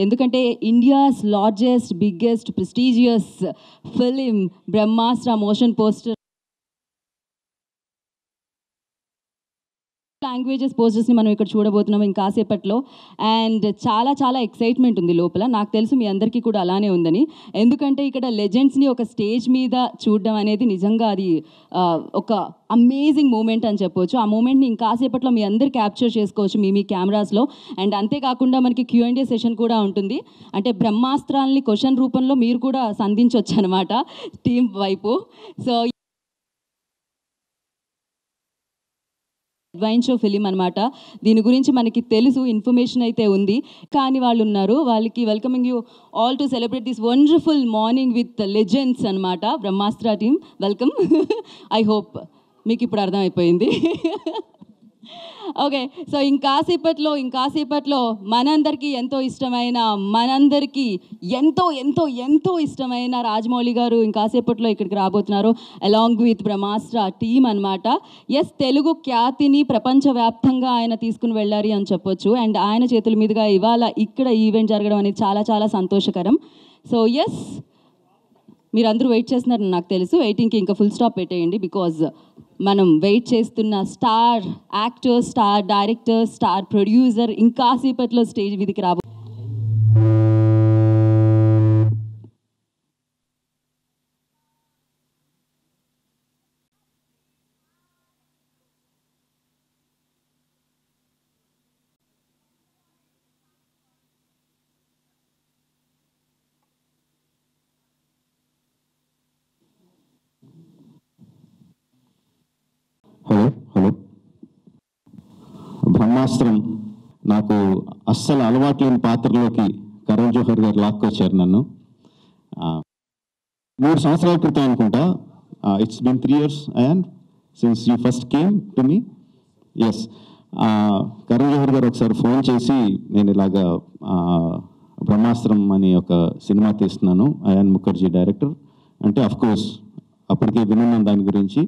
ఎందుకంటే India's largest biggest prestigious film Brahmastra motion poster languages పోస్టర్స్ని మనం ఇక్కడ చూడబోతున్నాం ఇంకాసేపట్లో. అండ్ చాలా చాలా ఎక్సైట్మెంట్ ఉంది లోపల. నాకు తెలుసు మీ అందరికీ కూడా అలానే ఉందని. ఎందుకంటే ఇక్కడ లెజెండ్స్ని ఒక స్టేజ్ మీద చూడడం అనేది నిజంగా అది ఒక అమేజింగ్ మూమెంట్ అని చెప్పొచ్చు. ఆ మూమెంట్ని ఇంకాసేపట్లో మీ అందరు క్యాప్చర్ చేసుకోవచ్చు మీ కెమెరాస్లో. అండ్ అంతేకాకుండా మనకి Q&A సెషన్ కూడా ఉంటుంది. అంటే బ్రహ్మాస్త్రాల్ని క్వశ్చన్ రూపంలో మీరు కూడా సంధించవచ్చు అనమాట టీం వైపు. సో అడ్వెంచర్ ఫిలిం అనమాట. దీని గురించి మనకి తెలుసు, ఇన్ఫర్మేషన్ అయితే ఉంది. కానీ వాళ్ళు ఉన్నారు, వాళ్ళకి welcoming you all to celebrate this wonderful morning with legends అనమాట. బ్రహ్మాస్త్ర టీమ్ వెల్కమ్. ఐ హోప్ మీకు ఇప్పుడు అర్థమైపోయింది. ఓకే, సో ఇంకాసేపట్లో మనందరికీ ఎంతో ఇష్టమైన రాజమౌళి గారు ఇంకాసేపట్లో ఇక్కడికి రాబోతున్నారు అలాంగ్ విత్ బ్రహ్మాస్త్ర టీమ్ అనమాట. ఎస్, తెలుగు ఖ్యాతిని ప్రపంచవ్యాప్తంగా ఆయన తీసుకుని వెళ్ళారు అని చెప్పొచ్చు. అండ్ ఆయన చేతుల మీదుగా ఇవాళ ఇక్కడ ఈవెంట్ జరగడం అనేది చాలా చాలా సంతోషకరం. సో ఎస్, మీరందరూ వెయిట్ చేస్తున్నారని నాకు తెలుసు. వెయిటింగ్కి ఇంకా ఫుల్ స్టాప్ పెట్టేయండి. బికాజ్ మనం వెయిట్ చేస్తున్న star actor, star director, star producer ఇంకాసేపట్లో స్టేజ్ మీదకి రాబో. హలో, బ్రహ్మాస్త్రం నాకు అస్సలు అలవాటు లేని పాత్రలోకి కరణ్ జోహర్ గారు లాక్కొచ్చారు నన్ను. 3 సంవత్సరాల క్రితం అనుకుంటా. It's been 3 years and since you first came to me. Yes, Karan Johar garu ఒకసారి ఫోన్ చేసి నేను ఇలాగా బ్రహ్మాస్త్రం అని ఒక సినిమా తీస్తున్నాను, అయాన్ ముఖర్జీ డైరెక్టర్ అంటే, అఫ్కోర్స్ అప్పటికే వినున్నాను దాని గురించి.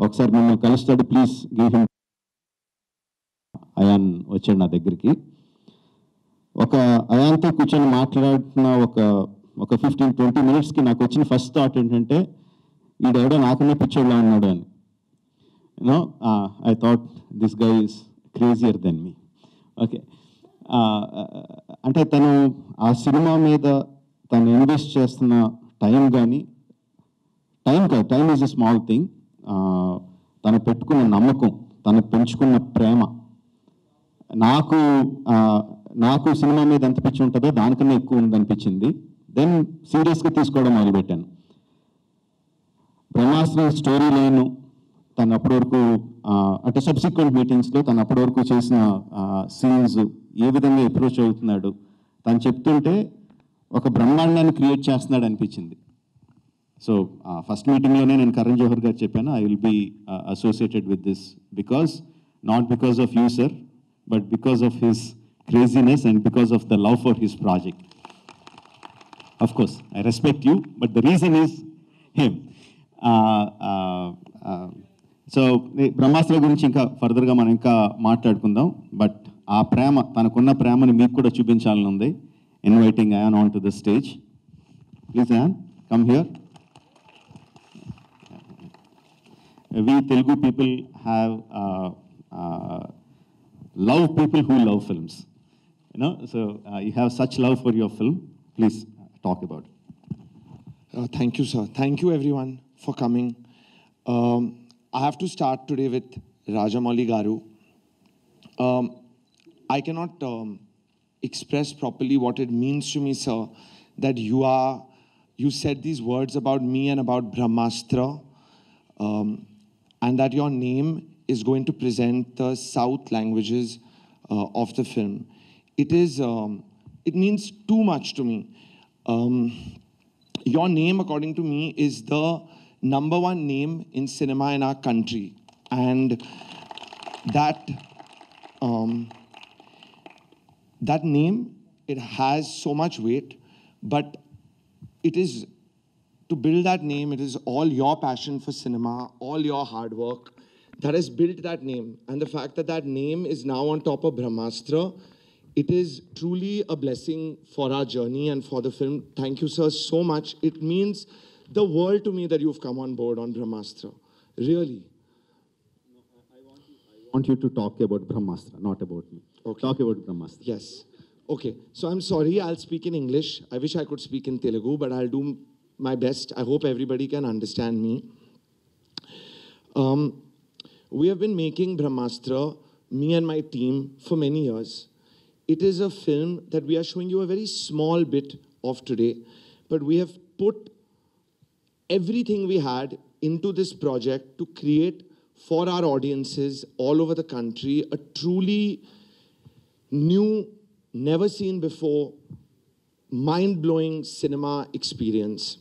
ఒకసారి మిమ్మల్ని కలుస్తాడు, ప్లీజ్ గివ్ హిమ్. అయాన్ వచ్చాడు నా దగ్గరికి. అయాన్తో కూర్చొని మాట్లాడుతున్న ఒక 15-20 minutesకి నాకు వచ్చిన ఫస్ట్ థాట్ ఏంటంటే, ఈడెవడో నాకన్నా పిచ్చోడ్లా ఉన్నాడు అని. You know, I thought this guy is crazier than me. Okay, అంటే తను ఆ సినిమా మీద తను ఇన్వెస్ట్ చేస్తున్న టైం కానీ, time is a small thing. తను పెట్టుకున్న నమ్మకం, తను పెంచుకున్న ప్రేమ, నాకు సినిమా మీద ఎంత పిచ్చి ఉంటుందో దానికన్నా ఎక్కువ ఉందనిపించింది. దెన్ సీరియస్గా తీసుకోవడం మొదలుపెట్టాను. బ్రహ్మాస్త్ర స్టోరీ లైన్ తను అప్పటి వరకు అంటే సబ్సిక్వెంట్ మీటింగ్స్లో తను అప్పటి వరకు చేసిన సీన్స్ ఏ విధంగా అప్రోచ్ అవుతున్నాడు తను చెప్తుంటే ఒక బ్రహ్మాండాన్ని క్రియేట్ చేస్తున్నాడు అనిపించింది. సో ఫస్ట్ మీటింగ్లోనే నేను కరణ్ జోహర్ గారు చెప్పాను, I will be associated with this not because of you sir, but because of his craziness and because of the love for his project. Of course I respect you, but the reason is him. So Brahmastra గురించి ఇంకా ఫర్దర్గా మనం ఇంకా మాట్లాడుకుందాం. But ఆ ప్రేమ, తనకున్న ప్రేమని మీకు కూడా చూపించాలని ఉంది. Inviting Ayan on to the stage. Please Ayan, come here. We Telugu people have love people who love films, you know. So you have such love for your film. Please talk about it. Thank you, sir. Thank you, everyone, for coming. I have to start today with Rajamouli garu. I cannot express properly what it means to me, sir, that you said these words about me and about Brahmastra. And that your name is going to present the South languages of the film. It means too much to me. Your name, according to me, is the #1 name in cinema in our country. And that name, it has so much weight, but it is, to build that name, it is all your passion for cinema, all your hard work that has built that name. And the fact that that name is now on top of Brahmastra It is truly a blessing for our journey and for the film. Thank you, sir, so much. It means the world to me that you've come on board on Brahmastra. Really. I want you to talk about Brahmastra, not about me. Okay. Talk about Brahmastra. Yes. Okay. So I'm sorry, I'll speak in English. I wish I could speak in Telugu, but I'll do my best. I hope everybody can understand me. We have been making Brahmastra, me and my team, for many years. It is a film that we are showing you a very small bit of today, but we have put everything we had into this project to create for our audiences all over the country a truly new, never seen before, mind-blowing cinema experience.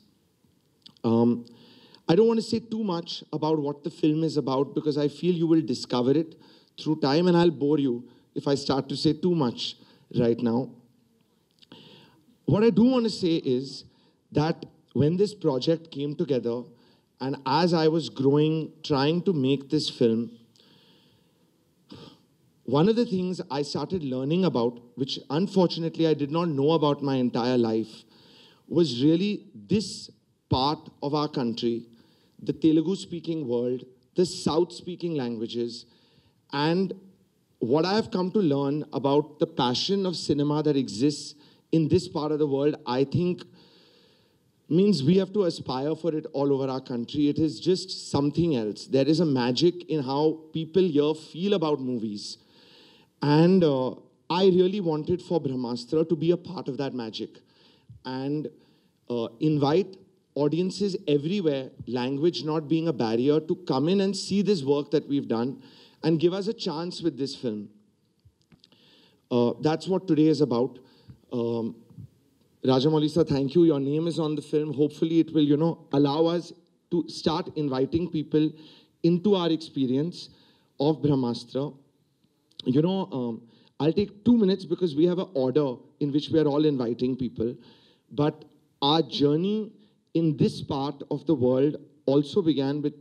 I don't want to say too much about what the film is about because I feel you will discover it through time, and I'll bore you if I start to say too much right now. What I do want to say is that when this project came together, and as I was growing, trying to make this film, one of the things I started learning about, which unfortunately I did not know about my entire life, was really this part of our country, the Telugu-speaking world, the South-speaking languages, and what I have come to learn about the passion of cinema that exists in this part of the world, I think means we have to aspire for it all over our country. It is just something else. There is a magic in how people here feel about movies. And I really wanted for Brahmastra to be a part of that magic and invite audiences everywhere, language not being a barrier, to come in and see this work that we've done and give us a chance with this film. That's what today is about. Rajamouli sir, thank you. Your name is on the film. Hopefully it will, allow us to start inviting people into our experience of Brahmastra. I'll take 2 minutes because we have an order in which we are all inviting people. But our journey in this part of the world also began with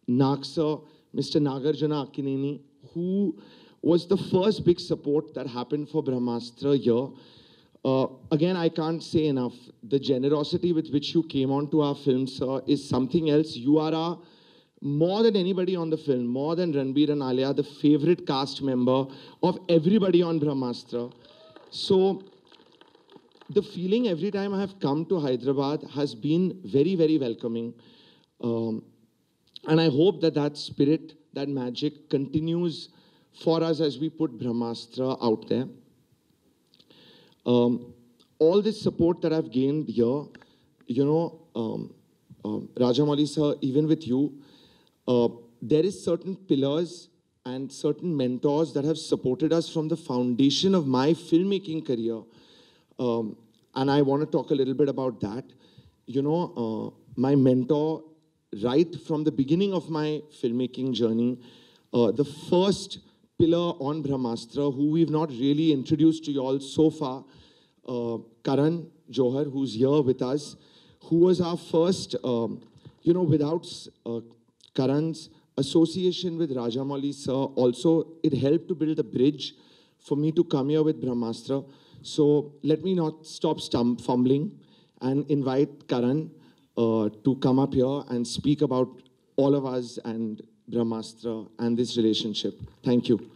Mr. Nagarjuna Akkineni, who was the first big support that happened for Brahmastra here. Again, I can't say enough. The generosity with which you came onto our film, sir, is something else. You are more than anybody on the film, more than Ranbir and Alia, the favorite cast member of everybody on Brahmastra. So the feeling every time I have come to Hyderabad has been very, very welcoming. And I hope that that spirit, that magic continues for us as we put Brahmastra out there. All this support that I've gained here, Rajamouli sir, even with you, there is certain pillars and certain mentors that have supported us from the foundation of my filmmaking career. And I want to talk a little bit about that. My mentor, right from the beginning of my filmmaking journey, the first pillar on Brahmastra, who we've not really introduced to you all so far, Karan Johar, who's here with us, who was our first, without Karan's association with Rajamouli sir, also it helped to build a bridge for me to come here with Brahmastra. So let me not stop fumbling and invite Karan to come up here and speak about all of us and Brahmastra and this relationship. Thank you.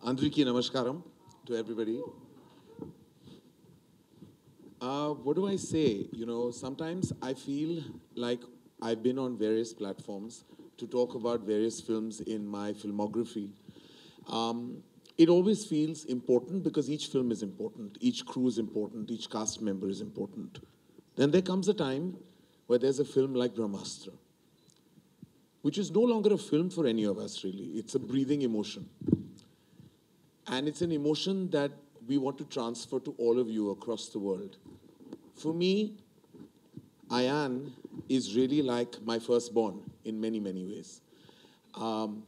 Andriki Namaskaram to everybody. What do I say? Sometimes I feel like I've been on various platforms to talk about various films in my filmography. It always feels important because each film is important, each crew is important, each cast member is important. Then there comes a time where there's a film like Brahmastra, which is no longer a film for any of us, really. It's a breathing emotion. And it's an emotion that we want to transfer to all of you across the world. For me, Ayan is really like my firstborn in many, many ways.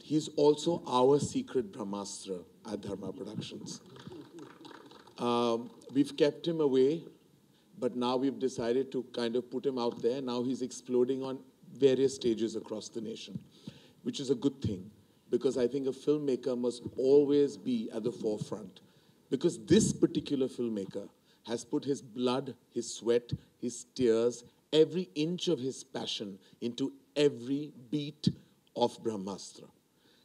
He's also our secret Brahmastra at Dharma Productions. We've kept him away, but now we've decided to kind of put him out there. Now he's exploding on various stages across the nation, which is a good thing, because I think a filmmaker must always be at the forefront. Because this particular filmmaker has put his blood, his sweat, his tears, every inch of his passion into every beat of Brahmastra.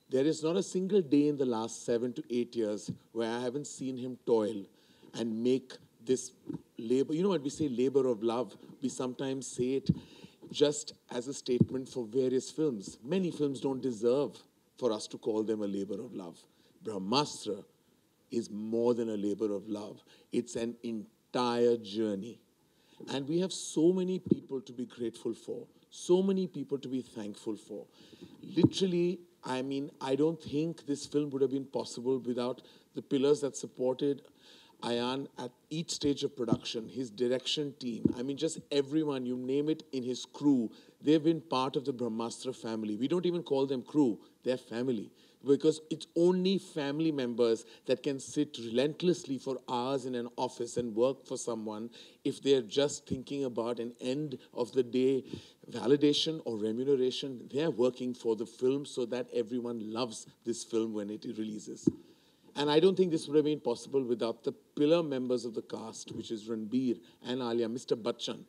There is not a single day in the last 7 to 8 years where I haven't seen him toil and make this labor. You know what we say, labor of love? We sometimes say it just as a statement for various films. Many films don't deserve for us to call them a labor of love. Brahmastra is more than a labor of love. It's an entire journey. And we have so many people to be grateful for, so many people to be thankful for. Literally, I mean, I don't think this film would have been possible without the pillars that supported Ayan at each stage of production, his direction team. I mean, just everyone, you name it, in his crew. They've been part of the Brahmastra family. We don't even call them crew, they're family. Because it's only family members that can sit relentlessly for hours in an office and work for someone if they're just thinking about an end of the day validation or remuneration. They're working for the film so that everyone loves this film when it releases. And I don't think this would have been possible without the pillar members of the cast, which is Ranbir and Alia, Mr. Bachchan.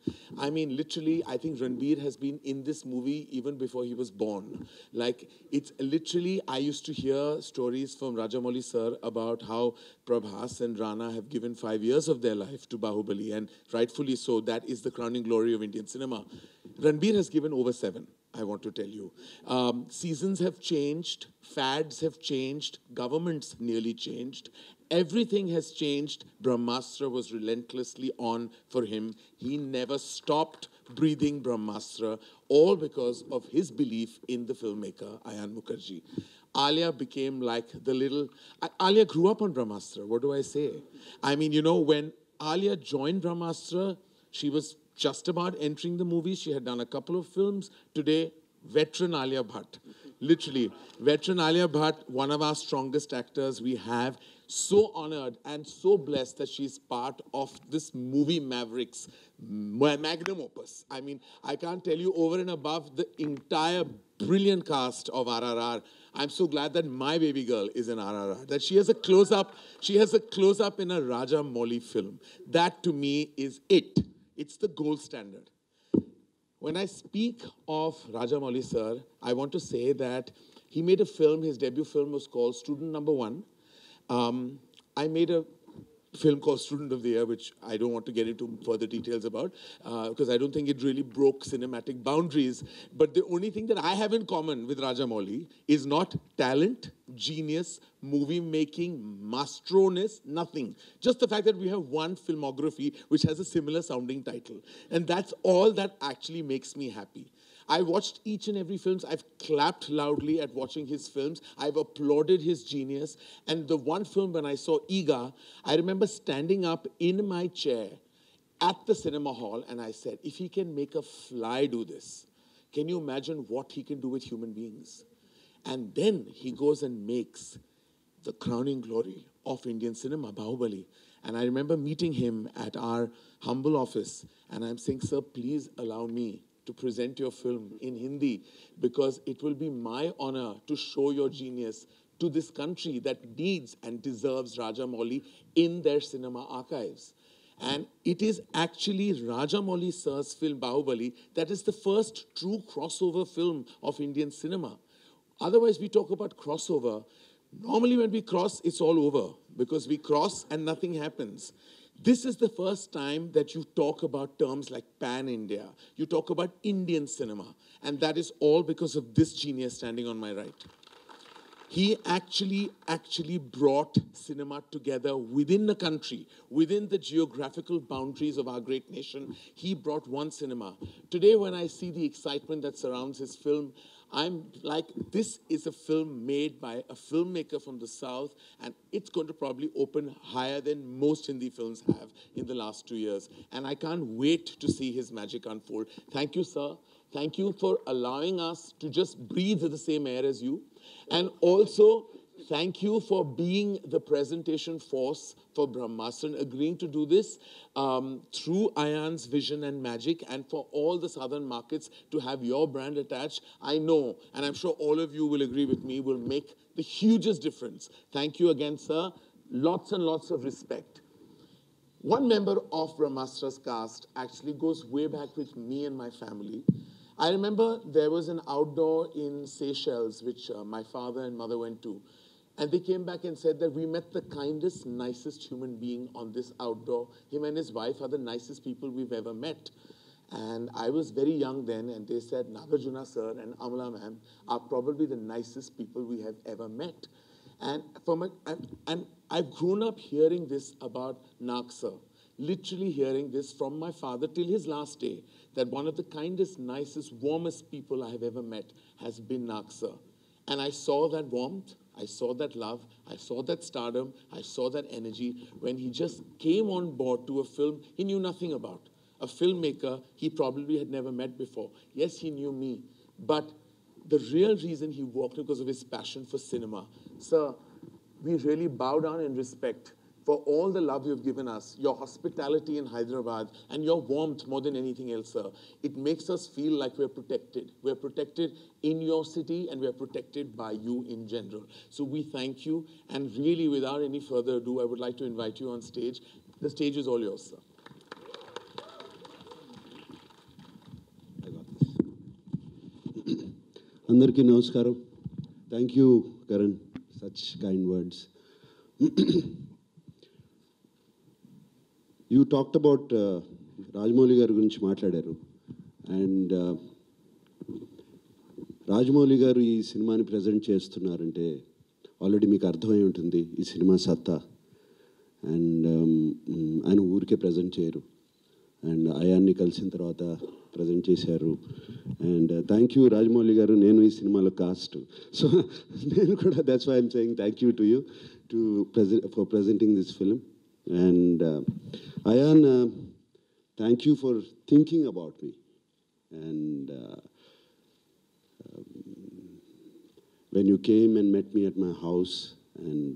I mean, literally, I think Ranbir has been in this movie even before he was born. Like, it's literally, I used to hear stories from Rajamouli sir about how Prabhas and Rana have given 5 years of their life to Bahubali, and rightfully so. That is the crowning glory of Indian cinema. Ranbir has given over 7. I want to tell you. Seasons have changed, fads have changed, governments nearly changed. Everything has changed. Brahmastra was relentlessly on for him. He never stopped breathing Brahmastra, all because of his belief in the filmmaker, Ayan Mukherjee. Alia became like the little... Alia grew up on Brahmastra, what do I say? I mean, you know, when Alia joined Brahmastra, she was just about entering the movie. She had done a couple of films. Today, veteran Alia Bhatt. Literally, veteran Alia Bhatt, one of our strongest actors we have. So honored and so blessed that she's part of this movie Mavericks magnum opus. I mean, I can't tell you, over and above the entire brilliant cast of RRR, I'm so glad that my baby girl is in RRR, that she has a close-up in a Rajamouli film. That to me is it. It's the gold standard. When I speak of Rajamouli sir, I want to say that he made a film, his debut film was called Student Number 1. I made a film called Student of the Year, which I don't want to get into further details about, because I don't think it really broke cinematic boundaries. But the only thing that I have in common with Rajamouli is not talent, genius, movie making, mastroness, nothing. Just the fact that we have one filmography which has a similar sounding title. And that's all that actually makes me happy. I watched each and every film. I've clapped loudly at watching his films. I've applauded his genius. And the one film when I saw Iga, I remember standing up in my chair at the cinema hall and I said, if he can make a fly do this, can you imagine what he can do with human beings? And then he goes and makes the crowning glory of Indian cinema, Bahubali. And I remember meeting him at our humble office and I'm saying, sir, please allow me to present your film in Hindi, because it will be my honor to show your genius to this country that needs and deserves Rajamouli in their cinema archives. And it is actually Rajamouli sir's film Bahubali that is the first true crossover film of Indian cinema. Otherwise, we talk about crossover. Normally when we cross, it's all over, because we cross and nothing happens. This is the first time that you talk about terms like pan-India. You talk about Indian cinema. And that is all because of this genius standing on my right. He actually brought cinema together within the country, within the geographical boundaries of our great nation. He brought one cinema. Today, when I see the excitement that surrounds his film, I'm like, this is a film made by a filmmaker from the South, and it's going to probably open higher than most Hindi films have in the last 2 years. And I can't wait to see his magic unfold. Thank you, sir. Thank you for allowing us to just breathe the same air as you. And also, Thank you for being the presentation force for Brahmastra and agreeing to do this through Ayan's vision and magic, and for all the southern markets to have your brand attached. I know, and I'm sure all of you will agree with me, will make the hugest difference. Thank you again, sir. Lots and lots of respect. One member of Brahmastra's cast actually goes way back with me and my family. I remember there was an outdoor in Seychelles, which my father and mother went to. And they came back and said that we met the kindest, nicest human being on this outdoor. Him and his wife are the nicest people we've ever met. And I was very young then, and they said, Nagarjuna sir and Amala ma'am are probably the nicest people we have ever met. And I've grown up hearing this about Nag sir, literally hearing this from my father till his last day, that one of the kindest, nicest, warmest people I have ever met has been Nag sir. And I saw that warmth, I saw that love, I saw that stardom, I saw that energy when he just came on board to a film he knew nothing about. A filmmaker he probably had never met before. Yes, he knew me, but the real reason he walked because of his passion for cinema. Sir, we really bow down in respect for all the love you've given us, your hospitality in Hyderabad, and your warmth more than anything else, sir. It makes us feel like we're protected. We're protected in your city, and we're protected by you in general. So we thank you, and really, without any further ado, I would like to invite you on stage. The stage is all yours, sir. Andarki namaskaram. Thank you, Karan. Such kind words. You talked about Rajamouli garu gurinchi matladaru, and Rajamouli garu ee సినిమాని present చేస్తున్నారంటే already మీకు అర్థమై ఉంటుంది ఈ cinema సత్తా. And ఆయన ఊరికే present చేయరు, అండ్ అయాన్ని కలిసిన తర్వాత ప్రజెంట్ చేశారు. అండ్ థ్యాంక్ యూ రాజమౌళి గారు, నేను ఈ సినిమాలో కాస్ట్. సో నేను కూడా that's why I'm saying thank you to you for presenting this film. And Ayan, thank you for thinking about me. And when you came and met me at my house, and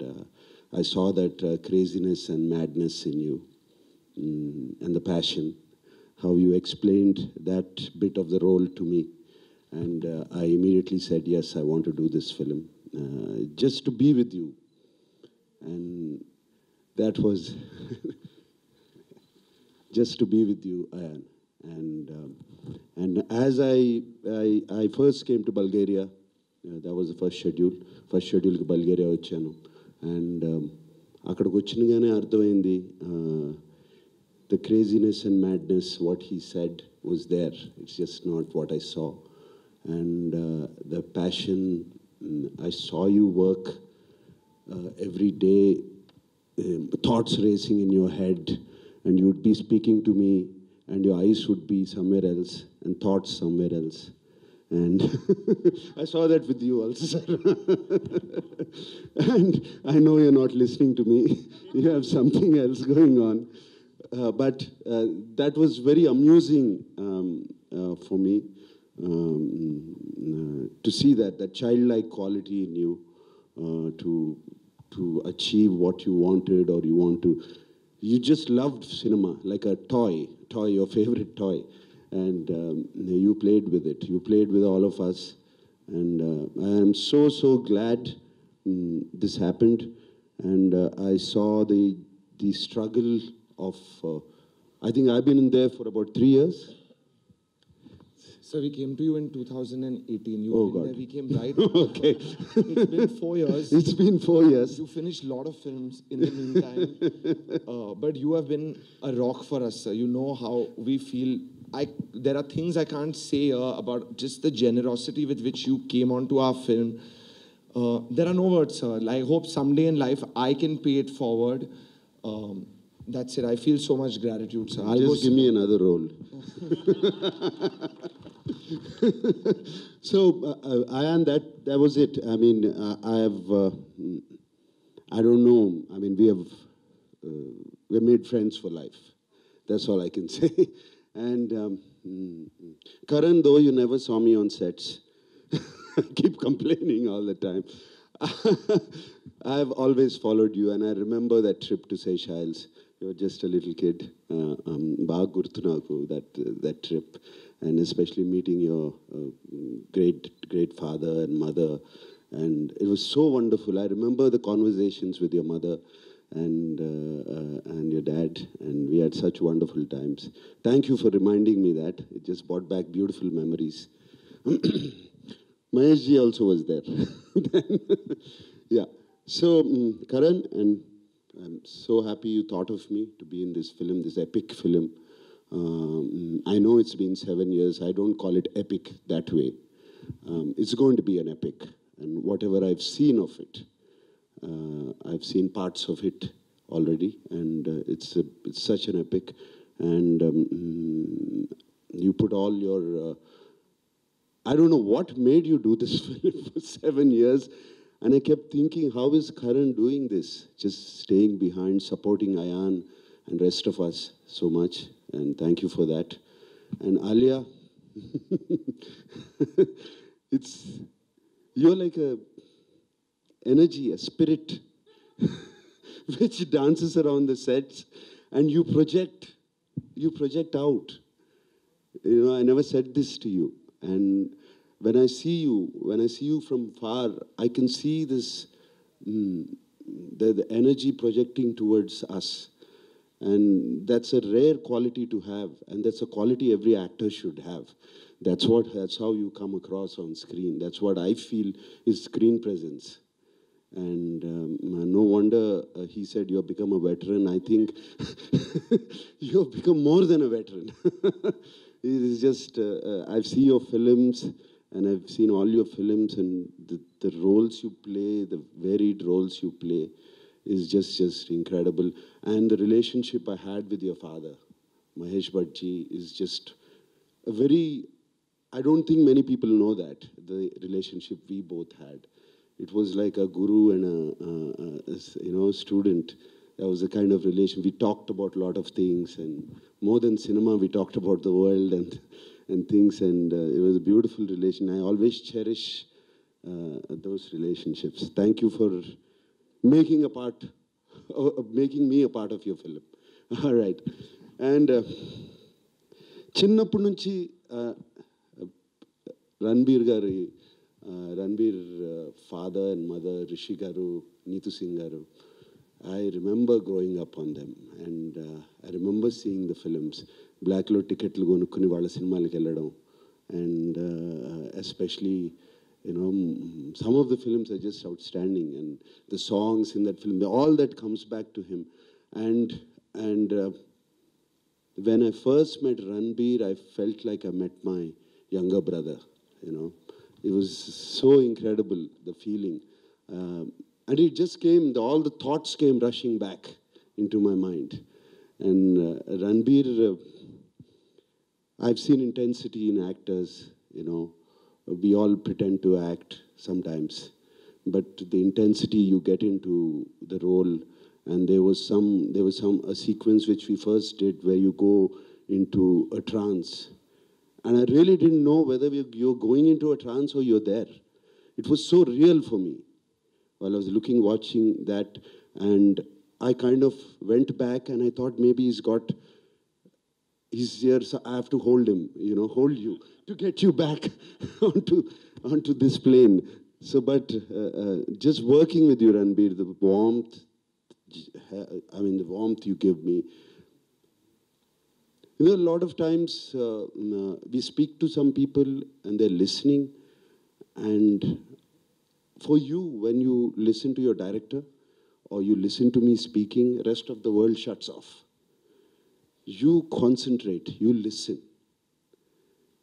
I saw that craziness and madness in you, and the passion, how you explained that bit of the role to me. And I immediately said, yes, I want to do this film, just to be with you. And that was just to be with you, Ayan. And as I first came to Bulgaria, that was the first schedule ki Bulgaria vachanu. And akkadiki vachinagane ardhamaindi the craziness and madness, what he said was there. It's just not what I saw. And the passion, I saw you work every day. Thoughts racing in your head, and you would be speaking to me, and your eyes would be somewhere else, and thoughts somewhere else. And I saw that with you also, sir. And I know you're not listening to me. You have something else going on. But that was very amusing for me to see that childlike quality in you, to achieve what you wanted, or you just loved cinema like a toy, your favorite toy. And you played with it. You played with all of us. And I am so glad this happened. And I saw the struggle of, I think I've been in there for about 3 years. So we came to you in 2018. You Oh, were God. there. We came right. Okay. It's been 4 years. It's been 4 years. You finished a lot of films in the meantime. But you have been a rock for us, sir. You know how we feel. There are things I can't say about just the generosity with which you came onto our film. There are no words, sir. I hope someday in life I can pay it forward. That's it. I feel so much gratitude, sir. Just give me another role. So, Ayan, that was it. I mean, I don't know. I mean, we're made friends for life. That's all I can say. And Karan, though you never saw me on sets, I keep complaining all the time. I've always followed you, and I remember that trip to Seychelles. You were just a little kid. Baga gurtu naku, that trip, and especially meeting your great father and mother, and it was so wonderful. I remember the conversations with your mother and your dad, and we had such wonderful times. Thank you for reminding me that. It just brought back beautiful memories. Mahesh ji also was there. Yeah. So, Karan, and I'm so happy you thought of me to be in this film, this epic film. I know it's been 7 years. I don't call it epic that way. It's going to be an epic. And whatever I've seen of it, I've seen parts of it already. And it's such an epic. And you put all your... I don't know what made you do this film for 7 years. And I kept thinking, how is Karan doing this? Just staying behind, supporting Ayan and rest of us so much. And thank you for that. And Alia, you're like a energy, a spirit, which dances around the sets, and you project out. You know, I never said this to you. And when I see you from far, I can see this, the energy projecting towards us. And that's a rare quality to have. And that's a quality every actor should have. That's how you come across on screen. That's what I feel is screen presence. And no wonder he said you've become a veteran. I think you've become more than a veteran. It is just, I've seen your films, and I've seen all your films, and the roles you play, the varied roles you play, is just incredible. And the relationship I had with your father, Mahesh Bhattji, is just a very, I don't think many people know that, the relationship we both had. It was like a guru and a student. That was the kind of relation. We talked about a lot of things, and more than cinema, we talked about the world and things, and it was a beautiful relation. I always cherish those relationships. Thank you for making me a part of your film. All right. And చిన్నప్పటి నుంచి Ranbir father and mother, Rishi Garu, Neetu Singh Garu, I remember growing up on them, and I remember seeing the films. Black lo ticketlu konukkoni vaalla cinemaలకు వెళ్ళడం, and especially, you know, some of the films are just outstanding, and the songs in that film, all that comes back to him. And when I first met Ranbir, I felt like I met my younger brother, you know. It was so incredible, the feeling. And it just came, all the thoughts came rushing back into my mind. And Ranbir, I've seen intensity in actors, you know. We all pretend to act sometimes. But the intensity you get into the role, and there was a sequence which we first did where you go into a trance. And I really didn't know whether you're going into a trance or you're there. It was so real for me while I was watching that. And I kind of went back and I thought maybe he's here, so I have to hold him, you know, hold you to get you back onto this plane. So, but just working with you, Ranbir, the warmth you give me. You know, a lot of times we speak to some people and they're listening, and for you, when you listen to your director or you listen to me speaking, the rest of the world shuts off. You concentrate, you listen.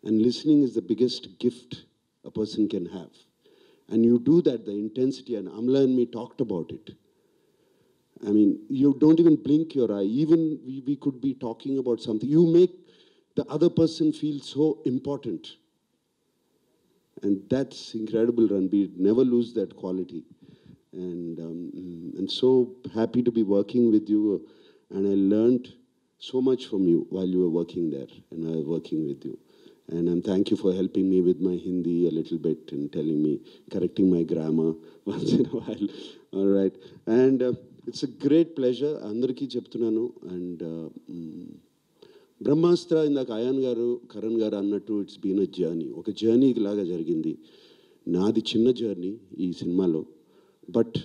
And listening is the biggest gift a person can have. And you do that, the intensity, and Amla and me talked about it. I mean, you don't even blink your eye. Even we could be talking about something. You make the other person feel so important. And that's incredible, Ranbir. Never lose that quality. And so happy to be working with you. And I learned so much from you while you were working there, and I was working with you. And thank you for helping me with my Hindi a little bit and telling me, correcting my grammar once in a while. All right. And it's a great pleasure. Andariki cheptunanu. And Brahmastra ఇందాక ion గారు కరణ్ గారు అన్నట్టు it's been a journey, ఒక journey లాగా జరిగింది. నాది చిన్న journey ఈ సినిమాలో, బట్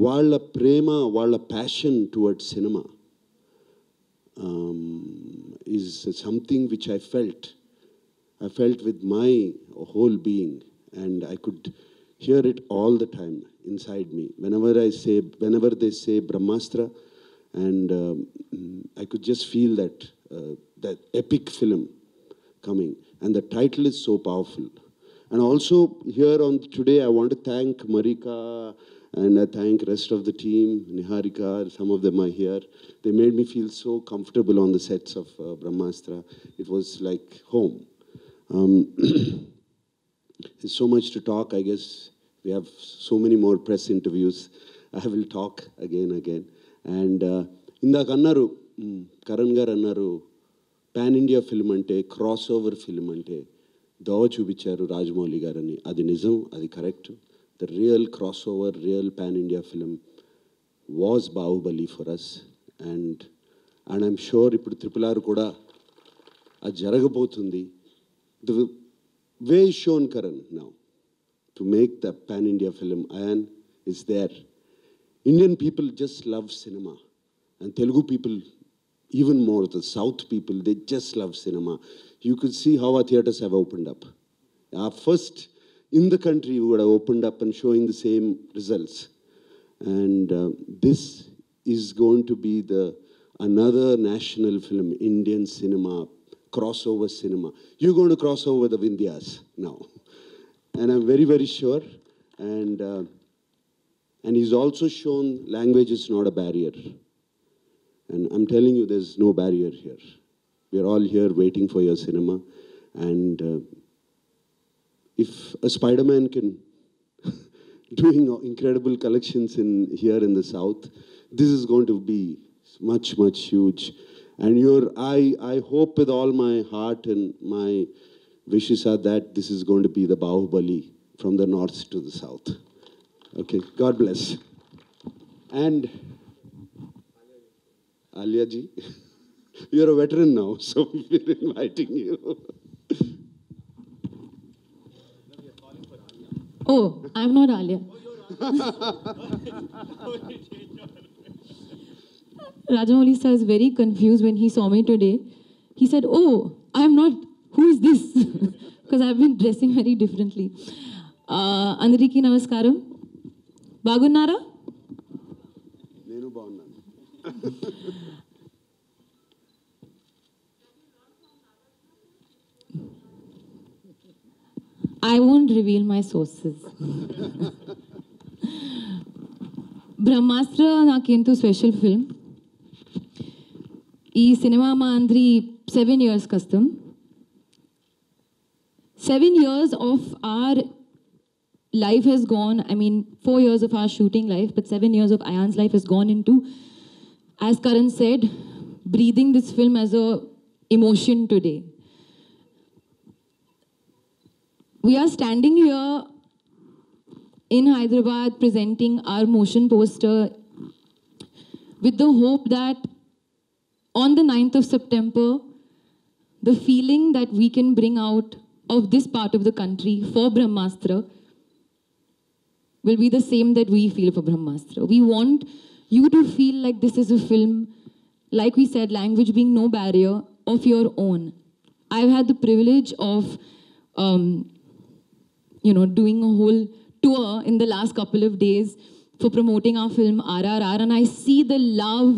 వాళ్ళ ప్రేమ, వాళ్ళ passion towards cinema is something which I felt with my whole being, and I could hear it all the time inside me. Whenever they say Brahmastra, and I could just feel that epic film coming, and the title is so powerful. And also here on today, I want to thank Marika, and I thank rest of the team, Niharika, some of them are here. They made me feel so comfortable on the sets of Brahmastra. It was like home. There's so much to talk. I guess we have so many more press interviews. I will talk again. And ఇందాక అన్నారు, కరణ్ గారు అన్నారు, pan India film అంటే, cross over film అంటే దోవ చూపించారు రాజమౌళి గారని. అది నిజం, అది correct. The real crossover, real pan-India film was Bahubali for us. And I'm sure ఇప్పుడు RRR కూడా అది జరగబోతుంది. The way shown Karan now to make the pan-India film, Ayan, is there. Indian people just love cinema. And Telugu people even more, the South people, they just love cinema. You could see how our theatres have opened up. Our first in the country would have opened up and showing the same results. And this is going to be another national film, Indian cinema, crossover cinema. You're going to cross over the Vindhyas now. And I'm very, very sure. And he's also shown language is not a barrier. And I'm telling you, there's no barrier here. We're all here waiting for your cinema. And if a Spider-Man can doing incredible collections here in the South, this is going to be much, much huge. And I hope with all my heart and my wishes are that this is going to be the Bahubali from the north to the south. Okay, God bless. And Alia ji, you're a veteran now, so we're inviting you. Oh, I'm not Alia. Rajamouli sir is very confused when he saw me today. He said, "Oh, I'm not. Who is this?" Because I've been dressing very differently. Andariki namaskaram. Bagunnara? Nenu bagunnanu. I won't reveal my sources. Brahmastra nakento special film. Ee cinema ma andri 7 years custom. 7 years of our life has gone, 4 years of our shooting life, but 7 years of Ayan's life has gone into, as Karan said, breathing this film as a emotion today. We are standing here in Hyderabad presenting our motion poster with the hope that on the 9th of September, the feeling that we can bring out of this part of the country for Brahmastra will be the same that we feel for Brahmastra. We want you to feel like this is a film, like we said, language being no barrier, of your own. I've had the privilege of doing a whole tour in the last couple of days for promoting our film RRR, and I see the love,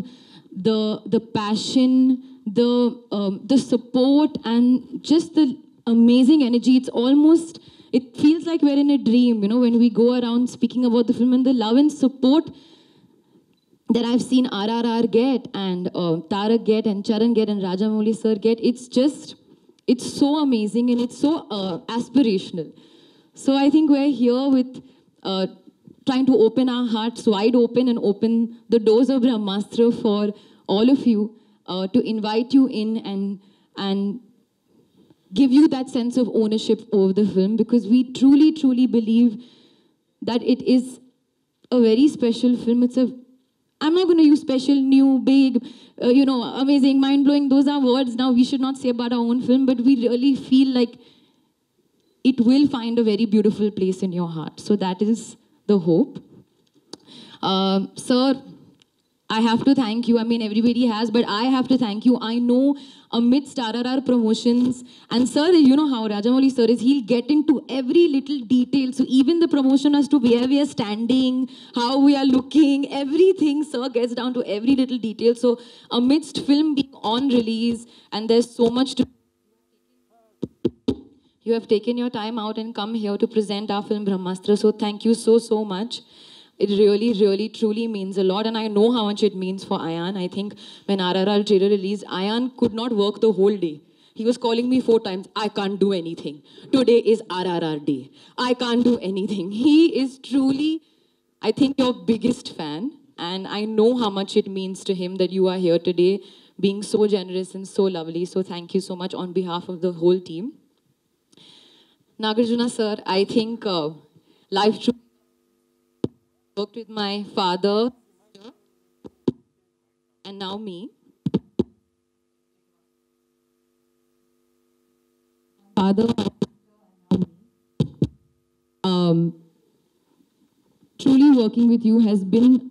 the passion, the support, and just the amazing energy. It feels like we're in a dream, when we go around speaking about the film, and the love and support that I've seen RRR get, and Tarak get, and Charan get, and Rajamouli sir get. It's so amazing, and it's so aspirational. So I think we're here with trying to open our hearts wide open and open the doors of Brahmastra for all of you, to invite you in and give you that sense of ownership over the film, because we truly, truly believe that it is a very special film. I'm not going to use special, new, big, amazing, mind-blowing. Those are words now we should not say about our own film, but we really feel like it will find a very beautiful place in your heart. So that is the hope. Sir, I have to thank you. I mean, everybody has, but I have to thank you. I know amidst RRR promotions, and sir, you know how Rajamouli sir is, he'll get into every little detail. So even the promotion as to where we are standing, how we are looking, everything, sir gets down to every little detail. So amidst film being on release, and there's so much to... You have taken your time out and come here to present our film Brahmastra. So thank you so, so much. It really, really, truly means a lot. And I know how much it means for Ayan. I think when RRR trailer released, Ayan could not work the whole day. He was calling me 4 times, I can't do anything. Today is RRR day. I can't do anything. He is truly, I think, your biggest fan. And I know how much it means to him that you are here today, being so generous and so lovely. So thank you so much on behalf of the whole team. Nagarjuna sir, I think life truly worked with my father and now me. Father, truly working with you has been,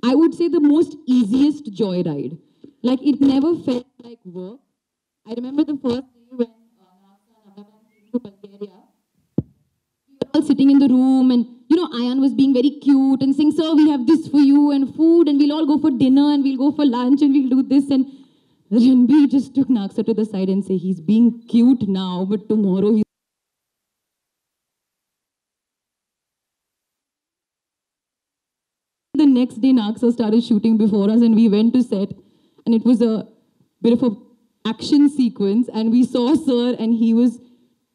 I would say, the most easiest joyride. Like, it never felt like work. I remember the first day when Nagarjuna came to Bulgaria. We were all sitting in the room, and Ayan was being very cute and saying, sir, we have this for you and food, and we'll all go for dinner and we'll go for lunch and we'll do this. And Ranbir just took Naksa to the side and said, he's being cute now, but tomorrow he's... The next day, Naksa started shooting before us, and we went to set, and it was a bit of an action sequence, and we saw sir, and he was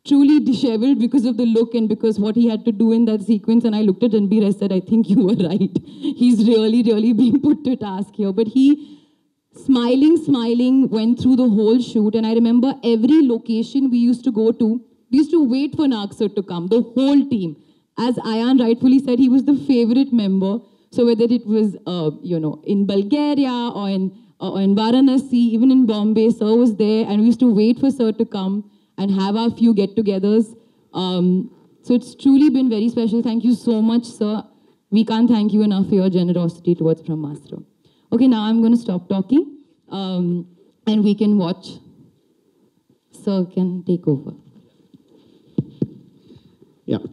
truly disheveled because of the look and because what he had to do in that sequence. And I looked at Ranbir, I said, I think you were right. He's really, really being put to task here. But he, smiling, went through the whole shoot. And I remember every location we used to go to, we used to wait for Nagsir to come, the whole team. As Ayan rightfully said, he was the favorite member. So whether it was, in Bulgaria or in Varanasi, even in Bombay, sir was there. And we used to wait for sir to come and have our few get-togethers. So it's truly been very special. Thank you so much, sir. We can't thank you enough for your generosity towards Brahmastra. Okay, now I'm going to stop talking, and we can watch. Sir can take over. Yeah.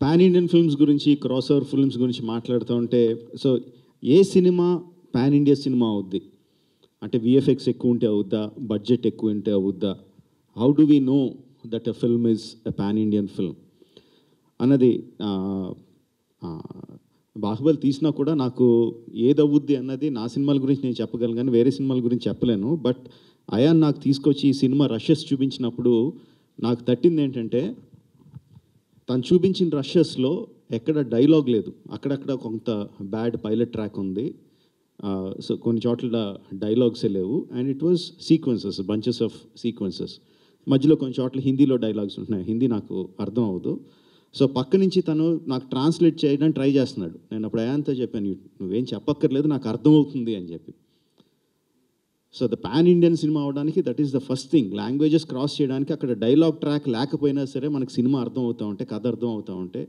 Pan-Indian films గురించి, crossover films గురించి మాట్లాడుతూ ఉంటే, so ఏ cinema pan India cinema అవుద్ది అంటే VFX ఎక్కువ ఉంటే అవుద్దా, budget ఎక్కువ ఉంటే అవుద్దా, how do we know that a film is a pan Indian film అన్నది బాహుబలి తీసినా కూడా నాకు ఏదవుద్ది అన్నది నా సినిమాల గురించి నేను చెప్పగలను, కానీ వేరే సినిమాల గురించి చెప్పలేను. బట్ అయాన్ నాకు తీసుకొచ్చి ఈ సినిమా రషెస్ చూపించినప్పుడు నాకు తట్టింది ఏంటంటే, తను చూపించిన రషెస్లో ఎక్కడ డైలాగ్ లేదు, అక్కడక్కడ కొంత బ్యాడ్ పైలట్ ట్రాక్ ఉంది, సో కొన్ని చోట్ల డైలాగ్సే లేవు. And it was sequences, bunches of sequences. మధ్యలో కొన్ని చోట్ల హిందీలో డైలాగ్స్ ఉంటున్నాయి, హిందీ నాకు అర్థం అవ్వదు. సో పక్క నుంచి తను నాకు ట్రాన్స్లేట్ చేయడానికి ట్రై చేస్తున్నాడు. నేను అప్పుడు అయాంతో చెప్పాను, నువ్వేం చెప్పక్కర్లేదు, నాకు అర్థమవుతుంది అని చెప్పి. So the pan Indian cinema అవడానికి that is the first thing. Languages cross చేయడానికి అక్కడ డైలాగ్ ట్రాక్ లేకపోయినా సరే మనకు సినిమా అర్థం అవుతూ ఉంటే, కథ అర్థం అవుతూ ఉంటే,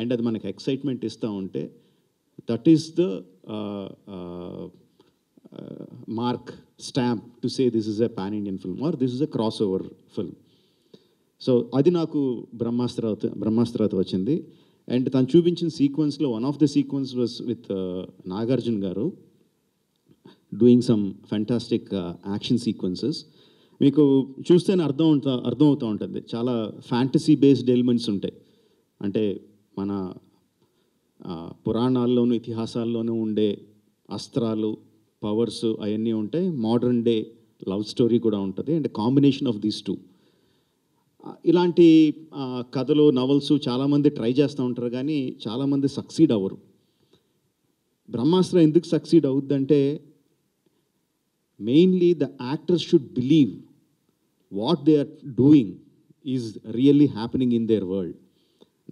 అండ్ అది మనకు ఎక్సైట్మెంట్ ఇస్తూ ఉంటే, that is the mark, stamp to say this is a pan-Indian film or this is a crossover film. So అది నాకు బ్రహ్మాస్త్రతో వచ్చింది. అండ్ తను చూపించిన సీక్వెన్స్లో one of the sequence was with Nagarjuna garu doing some fantastic action sequences. మీకు చూస్తేనే అర్థమవుతూ ఉంటుంది, చాలా ఫ్యాంటసీ బేస్డ్ ఎలిమెంట్స్ ఉంటాయి. అంటే మన పురాణాల్లోనూ ఇతిహాసాల్లోనూ ఉండే అస్త్రాలు, పవర్స్ అవన్నీ ఉంటాయి. మోడర్న్ డే లవ్ స్టోరీ కూడా ఉంటుంది. And combination of these two. ఇలాంటి కథలు, నవల్స్ చాలామంది ట్రై చేస్తూ ఉంటారు, కానీ చాలామంది సక్సీడ్ అవ్వరు. బ్రహ్మాస్త్ర ఎందుకు సక్సీడ్ అవుద్దంటే, mainly the actors should believe what they are doing is really happening in their world.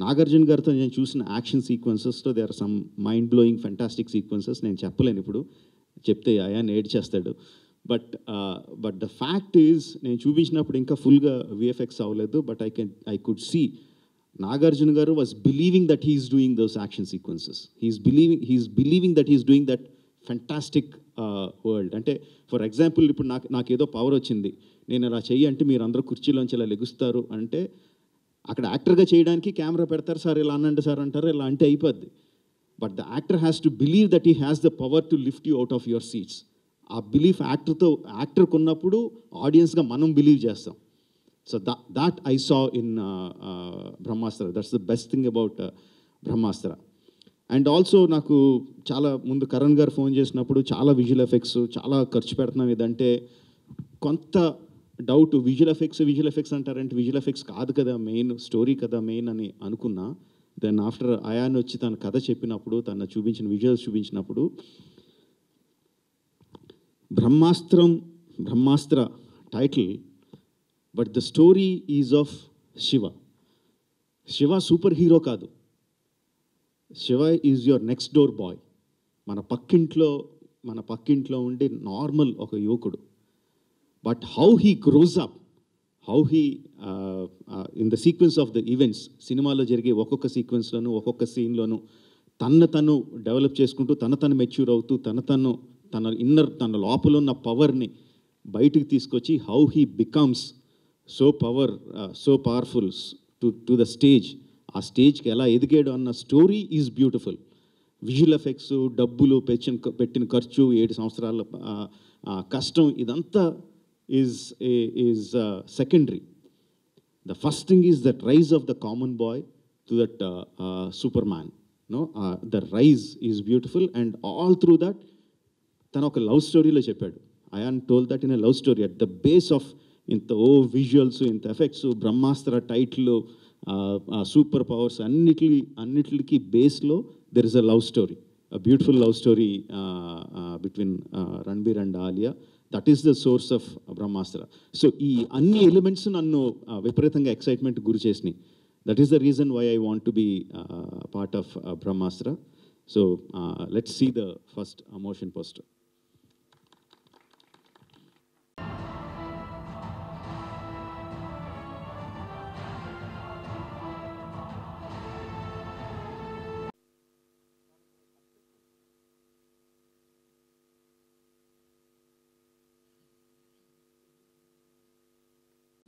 Nagarjuna గారితో నేను చూసిన యాక్షన్ సీక్వెన్సెస్లో they are some mind blowing fantastic sequences. నేను చెప్పలేను ఇప్పుడు, చెప్తే అయాన్ ఏడ్ చేస్తాడు. బట్ ద ఫ్యాక్ట్ ఈజ్ నేను చూపించినప్పుడు ఇంకా ఫుల్గా విఎఫ్ఎక్స్ అవ్వలేదు, but I could see Nagarjuna garu was believing that he is doing those action sequences. He is believing that he is doing that fantastic world. అంటే for example ఇప్పుడు నాకేదో power వచ్చింది, నేను అలా చెయ్యి అంటే మీరు అందరూ కుర్చీలోంచి ఇలా లెగుస్తారు అంటే అక్కడ యాక్టర్గా చేయడానికి కెమెరా పెడతారు, సార్ ఇలా అనండి సార్ అంటారు, ఇలా అంటే అయిపోద్ది. But the actor has to believe that he has the power to lift you out of your seats. ఆ బిలీఫ్ యాక్టర్కి ఉన్నప్పుడు ఆడియన్స్గా మనం బిలీవ్ చేస్తాం. So that I saw in Brahmastra. That's the best thing about Brahmastra. And also నాకు చాలా ముందు కరణ్ గారు phone చేసినప్పుడు చాలా విజువల్ ఎఫెక్ట్స్ చాలా ఖర్చు పెడుతున్నాం ఇదంటే కొంత డౌట్. విజువల్ ఎఫెక్ట్స్ అంటారంటే విజువల్ ఎఫెక్ట్స్ కాదు కదా మెయిన్, స్టోరీ కదా మెయిన్ అని అనుకున్నా. దెన్ ఆఫ్టర్ అయాన్ వచ్చి తన కథ చెప్పినప్పుడు, తన చూపించిన విజువల్స్ చూపించినప్పుడు Brahmastra title, but the story is of Shiva. Shiva super hero కాదు, Shiva is your next door boy. మన పక్కింట్లో ఉండే నార్మల్ ఒక యువకుడు. But how he grows up, how he in the sequence of the events, సినిమాలో జరిగే ఒక్కొక్క సీక్వెన్స్లోను ఒక్కొక్క సీన్లోను తను డెవలప్ చేసుకుంటూ తను మెచ్యూర్ అవుతూ తన లోపల ఉన్న పవర్ని బయటికి తీసుకొచ్చి how he becomes so powerful to the stage. ఆ స్టేజ్కి ఎలా ఎదిగాడు అన్న story is beautiful. Visual effects, డబ్బులు పెట్టిన ఖర్చు, 7 సంవత్సరాల కష్టం, ఇదంతా is secondary. The first thing is that rise of the common boy to that superman. The rise is beautiful. And all through that తను ఒక లవ్ స్టోరీలో చెప్పాడు. Ayan told that in a love story. At the base of ఇంత visuals, ఇంత effects, Brahmastra title, super powers అన్నిటికి బేస్లో there is a love story, a beautiful love story between Ranbir and Alia. That is the source of Brahmastra. So ఈ అన్ని elements నన్ను విపరీతంగా excitement గురి చేసినాయి. That is the reason why I want to be part of Brahmastra. So let's see the first motion poster.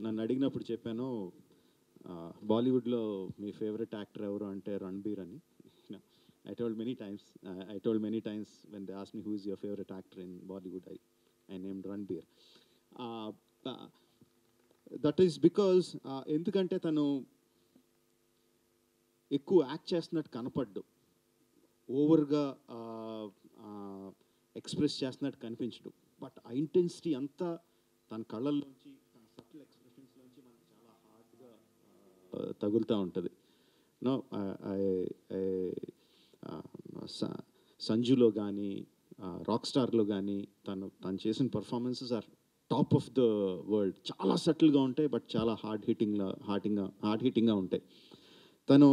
నన్ను అడిగినప్పుడు చెప్పాను, బాలీవుడ్లో మీ ఫేవరెట్ యాక్టర్ ఎవరు అంటే రణబీర్ అని. I told many times when they asked me who is your favorite actor in Bollywood, I named Ranbir. That is because ఎందుకంటే తను ఎక్కువ యాక్ట్ చేస్తున్నట్టు కనపడ్డు, ఓవర్గా ఎక్స్ప్రెస్ చేస్తున్నట్టు కనిపించడు. బట్ ఆ ఇంటెన్సిటీ అంతా తన కళ్ళల్లోంచి, తన సటిల్ ఎక్స్ప్రెషన్స్లోంచి మనకు చాలా హార్డ్గా తగులుతూ ఉంటుంది. నో సంజులో కానీ రాక్ స్టార్లో కానీ తను చేసిన performances are top of the world. చాలా సటిల్గా ఉంటాయి, బట్ చాలా హార్డ్ హిట్టింగ్గా ఉంటాయి. తను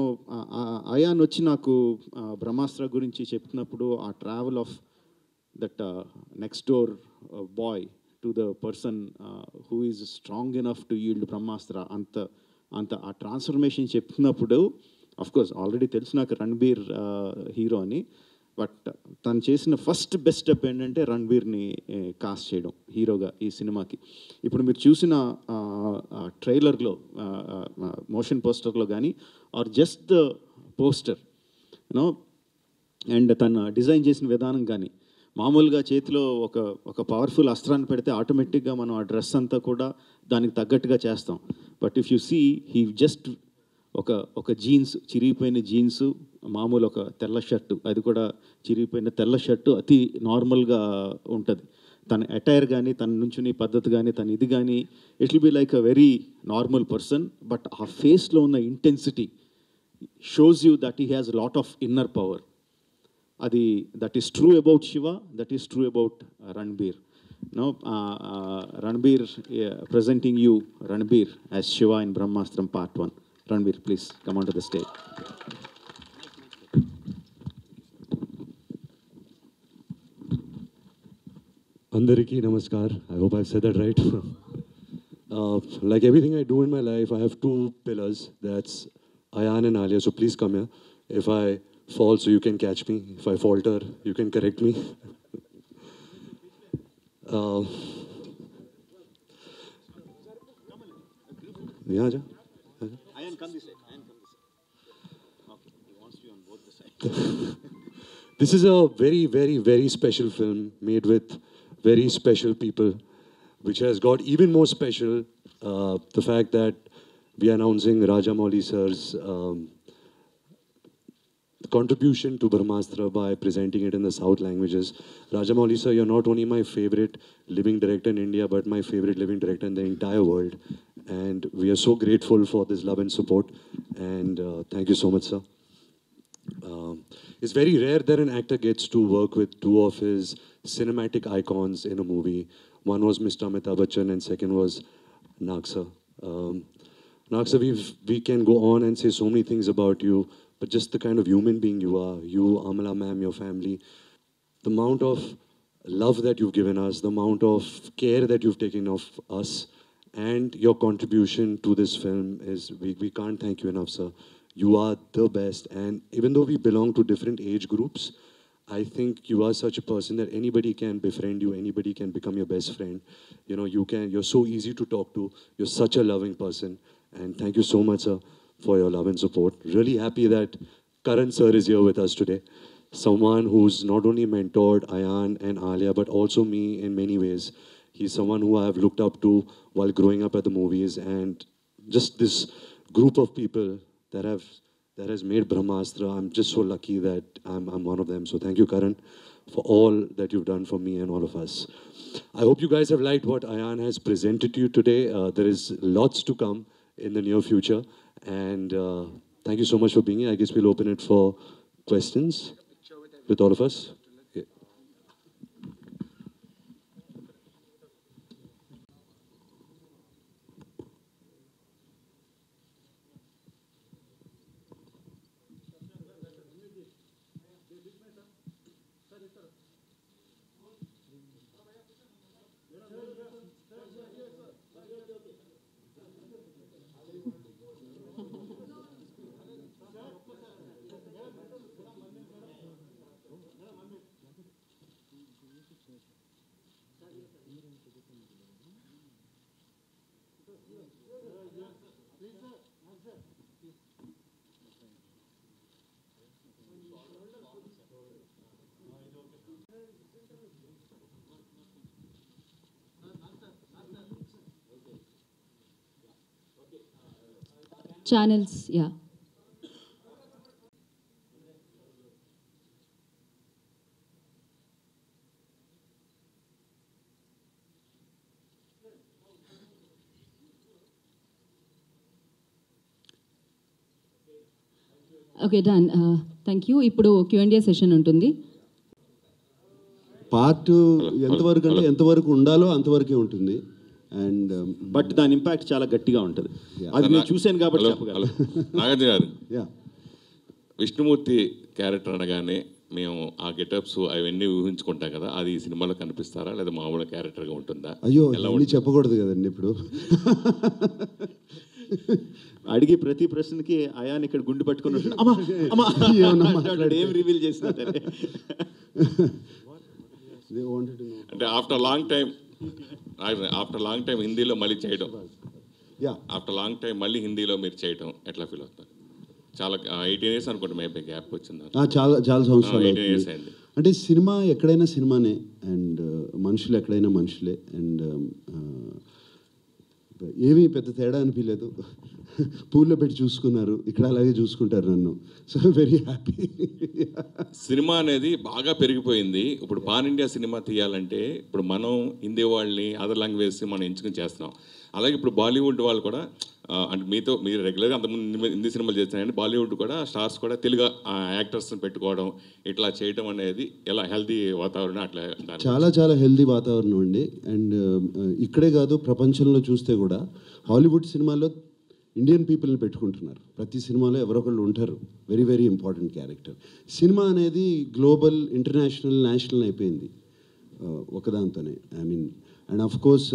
అయాన్ వచ్చి నాకు బ్రహ్మాస్త్ర గురించి చెప్తున్నప్పుడు ఆ travel of that next door boy to the person who is strong enough to wield Brahmastra, అంత ఆ ట్రాన్స్ఫర్మేషన్ చెప్తున్నప్పుడు, ఆఫ్ కోర్స్ ఆల్రెడీ తెలుసు నాకు రణబీర్ హీరో అని, బట్ తను చేసిన ఫస్ట్ బెస్ట్ స్టెప్ ఏంటంటే రణబీర్ని కాస్ట్ చేయడం హీరోగా ఈ సినిమాకి. ఇప్పుడు మీరు చూసిన ట్రైలర్లో, మోషన్ పోస్టర్లో కానీ, or just the poster you know, and తను డిజైన్ చేసిన విధానం కానీ, మామూలుగా చేతిలో ఒక పవర్ఫుల్ అస్త్రాన్ని పెడితే ఆటోమేటిక్గా మనం ఆ డ్రెస్ అంతా కూడా దానికి తగ్గట్టుగా చేస్తాం. But if you see he just ఒక జీన్స్, చిరిగిపోయిన జీన్స్, మామూలు ఒక తెల్ల షర్టు, అది కూడా చిరిగిపోయిన తెల్ల షర్టు అతి నార్మల్గా ఉంటుంది. తన అటైర్ కానీ, తన నుంచుని పద్ధతి కానీ, తన ఇది కానీ, it will be like a very normal person. But ఆ ఫేస్లో ఉన్న intensity shows you that he has lot of inner power. అది that is true about Shiva, that is true about Ranbir. Now, Ranbir, presenting you, Ranbir, as Shiva in Brahmastra Part 1. Ranbir, please come onto the stage. Andariki Namaskar. I hope I've said that right. Like everything I do in my life, I have two pillars. That's Ayan and Alia. So please come here. If I fall, so you can catch me. If I falter, you can correct me. Yeah, Aja. Ayan, come this way. Okay, he wants you on both the sides. This is a very, very, very special film made with very special people, which has got even more special the fact that we are announcing Rajamouli sir's contribution to Brahmastra by presenting it in the South languages. Rajamouli sir, you're not only my favorite living director in India, but my favorite living director in the entire world. And we are so grateful for this love and support. And thank you so much, sir. It's very rare that an actor gets to work with two of his cinematic icons in a movie. One was Mr. Amitabh Bachchan and second was Nag sir. Nag sir, we can go on and say so many things about you, but just the kind of human being you are, you, Amala ma'am, your family, the amount of love that you've given us, the amount of care that you've taken of us, and your contribution to this film is, we can't thank you enough, sir. You are the best, and even though we belong to different age groups, I think you are such a person that anybody can befriend you, anybody can become your best friend. You know, you're so easy to talk to, you're such a loving person, and thank you so much, sir, for your love and support. Really happy that Karan sir is here with us today. Someone who's not only mentored Ayan and Alia, but also me in many ways. He's someone who I have looked up to while growing up at the movies, and just this group of people that has made Brahmastra. I'm just so lucky that I'm one of them. So thank you, Karan, for all that you've done for me and all of us. I hope you guys have liked what Ayan has presented to you today. There is lots to come in the near future. And thank you so much for being here. I guess we'll open it for questions with all of us. Yeah. Channels, yeah. Okay done thank you. ఇప్పుడు Q&A session ఉంటుంది. Part ఎంతవరకు అంటే ఎంతవరకు ఉండాలో అంతవరకే ఉంటుంది. And but దాని impact చాలా గట్టిగా ఉంటుంది. అది నేను చూశాను కాబట్టి చెప్పగలను. నాగార్జున గారు, యా, విష్ణుమూర్తి క్యారెక్టర్ అనగానే మేము ఆ గెటప్స్ అవన్నీ ఊహించుకుంటాం కదా, అది ఈ సినిమాలో కనిపిస్తారా లేదా మామూలు క్యారెక్టర్గా ఉంటుందా? అయ్యో అన్నీ చెప్పకూడదు కదండి ఇప్పుడు. అడిగే ప్రతి ప్రశ్నకి అయాన్ ఇక్కడ గుండు పట్టుకుని ఏం రివీల్ చేసినా సరే. అంటే ఆఫ్టర్ లాంగ్ టైం హిందీలో మళ్ళీ చేయడం, ఆఫ్టర్ లాంగ్ టైం మళ్ళీ హిందీలో మీరు చేయడం ఎట్లా ఫీల్ అవుతారు? చాలా 18 years అనుకోండి మేబీ గ్యాప్ వచ్చింది. చాలా చాలా సంవత్సరాలు 18 years అయింది. అంటే సినిమా ఎక్కడైనా సినిమానే, అండ్ మనుషులు ఎక్కడైనా మనుషులే, అండ్ ఏమీ పెద్ద తేడా అనిపించలేదు. పూల్లో పెట్టి చూసుకున్నారు, ఇక్కడ అలాగే చూసుకుంటారు నన్ను. So very happy. సినిమా అనేది బాగా పెరిగిపోయింది. ఇప్పుడు పాన్ ఇండియా సినిమా తీయాలంటే ఇప్పుడు మనం హిందీ వాళ్ళని అదర్ లాంగ్వేజ్ మనం ఎంచుకుని చేస్తున్నాం. అలాగే ఇప్పుడు బాలీవుడ్ వాళ్ళు కూడా అంటే మీరు రెగ్యులర్గా అంతకుముందు హిందీ సినిమాలు చేస్తున్నారండి, బాలీవుడ్ కూడా స్టార్స్ కూడా తెలుగు యాక్టర్స్ని పెట్టుకోవడం ఇట్లా చేయడం అనేది ఎలా హెల్తీ వాతావరణం అట్లా చాలా హెల్దీ వాతావరణం అండి. అండ్ ఇక్కడే కాదు, ప్రపంచంలో చూస్తే కూడా హాలీవుడ్ సినిమాల్లో ఇండియన్ పీపుల్ని పెట్టుకుంటున్నారు. ప్రతి సినిమాలో ఎవరొకళ్ళు ఉంటారు, very very important character. Cinema అనేది గ్లోబల్, ఇంటర్నేషనల్, నేషనల్ అయిపోయింది ఒకదాంతోనే. I mean, and of course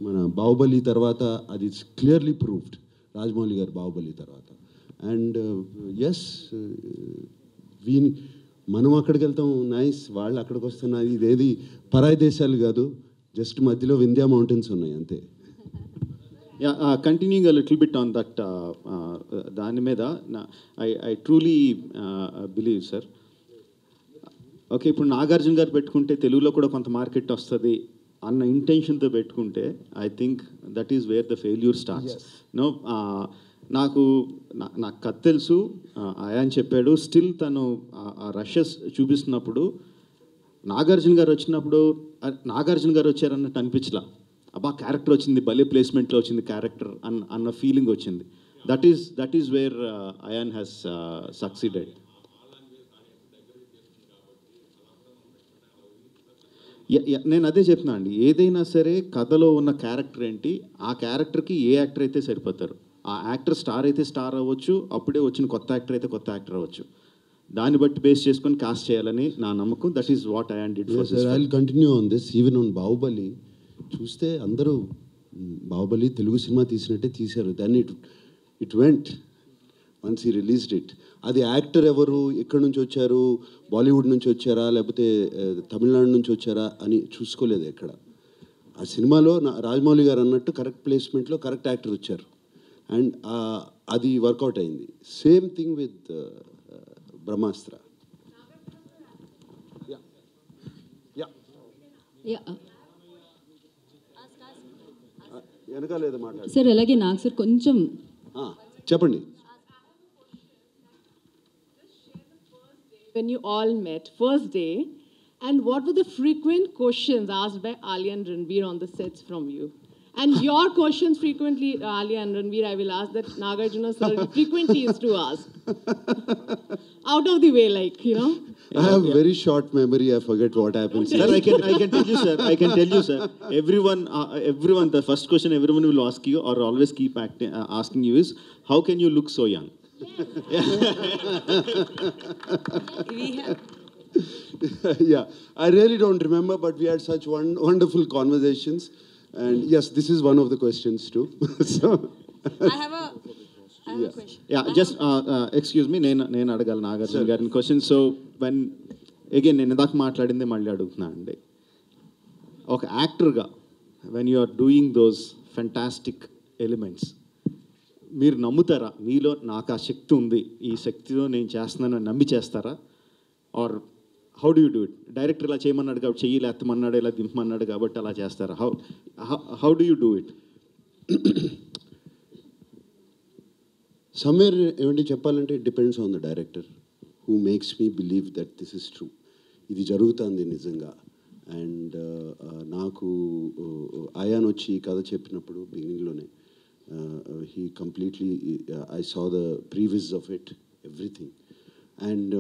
మన బాహుబలి తర్వాత అది క్లియర్లీ ప్రూవ్డ్, రాజమౌళి గారు బాహుబలి తర్వాత. అండ్ ఎస్, మనం అక్కడికి వెళ్తాం నైస్, వాళ్ళు అక్కడికి వస్తున్నారు. ఇదేది పరాయి దేశాలు కాదు, జస్ట్ మధ్యలో వింధ్యా మౌంటైన్స్ ఉన్నాయి అంతే. Continuing a little bit on that, దాని మీద I truly believe sir. Okay, ఇప్పుడు నాగార్జున గారు పెట్టుకుంటే తెలుగులో కూడా కొంత మార్కెట్ వస్తుంది అన్న ఇంటెన్షన్తో పెట్టుకుంటే I think that is where the failure starts. No, నాకు కథ తెలుసు, ఆయన చెప్పాడు. స్టిల్ తను ఆ రషెస్ చూపిస్తున్నప్పుడు నాగార్జున గారు వచ్చినప్పుడు నాగార్జున గారు వచ్చారన్నట్టు అనిపించలా. అబ్బా క్యారెక్టర్ వచ్చింది, భలే ప్లేస్మెంట్లో వచ్చింది క్యారెక్టర్ అన్న ఫీలింగ్ వచ్చింది. That is where Ayan has succeeded. నేను అదే చెప్తున్నా అండి, ఏదైనా సరే కథలో ఉన్న క్యారెక్టర్ ఏంటి, ఆ క్యారెక్టర్కి ఏ యాక్టర్ అయితే సరిపోతారు. ఆ యాక్టర్ స్టార్ అయితే స్టార్ అవ్వచ్చు, అప్పుడే వచ్చిన కొత్త యాక్టర్ అయితే కొత్త యాక్టర్ అవ్వచ్చు. దాన్ని బట్టి బేస్ చేసుకొని కాస్ట్ చేయాలని నా నమ్మకం. That is what I did for this. I will continue on this. Even on Baahubali చూస్తే అందరూ బాహుబలి తెలుగు సినిమా తీసినట్టే తీశారు. దాన్ని it went once he released it. అది యాక్టర్ ఎవరు, ఎక్కడి నుంచి వచ్చారు, బాలీవుడ్ నుంచి వచ్చారా లేకపోతే తమిళనాడు నుంచి వచ్చారా అని చూసుకోలేదు ఎక్కడ. ఆ సినిమాలో రాజమౌళి గారు అన్నట్టు కరెక్ట్ ప్లేస్మెంట్లో కరెక్ట్ యాక్టర్ వచ్చారు. అండ్ అది వర్కౌట్ అయింది. సేమ్ థింగ్ విత్ బ్రహ్మాస్త్ర. వెనకాలేదు మాట్లాడు సార్. అలాగే నాకు సార్ కొంచెం చెప్పండి. When you all met, first day, and what were the frequent questions asked by Alia and Ranveer on the sets from you? And your questions frequently, Alia and Ranveer, I will ask that Nagarjuna sir frequently used to ask. Out of the way, like, you know. I have very short memory. I forget what happens. Sir, I can tell you, sir. I can tell you, sir. Everyone, the first question everyone will ask you or always keep asking you is, how can you look so young? Yeah, I really don't remember, but we had such wonderful conversations. And yes, this is one of the questions too. So I have a question. Yeah, just excuse me, నేను అడగాలి నాగార్జున గారిని question. So when again నేను ఇందాక మాట్లాడిందే మళ్ళీ అడుగుతున్నా అండి. ఒక యాక్టర్గా when you are doing those fantastic elements, మీరు నమ్ముతారా మీలో నాకు ఆ శక్తి ఉంది, ఈ శక్తితో నేను చేస్తున్నానని నమ్మి చేస్తారా? Or how do you do it? Director ఇలా చేయమన్నాడు కాబట్టి చెయ్యి, లేకపోతే ఇలా దింపమన్నాడు కాబట్టి అలా చేస్తారా? How do you do it? Somewhere ఏమంటే చెప్పాలంటే it depends on the director who makes me believe that this is true, ఇది జరుగుతుంది నిజంగా. అండ్ నాకు అయాన్ వచ్చి కథ చెప్పినప్పుడు బిగినింగ్లోనే he completely I saw the previs of it, everything. And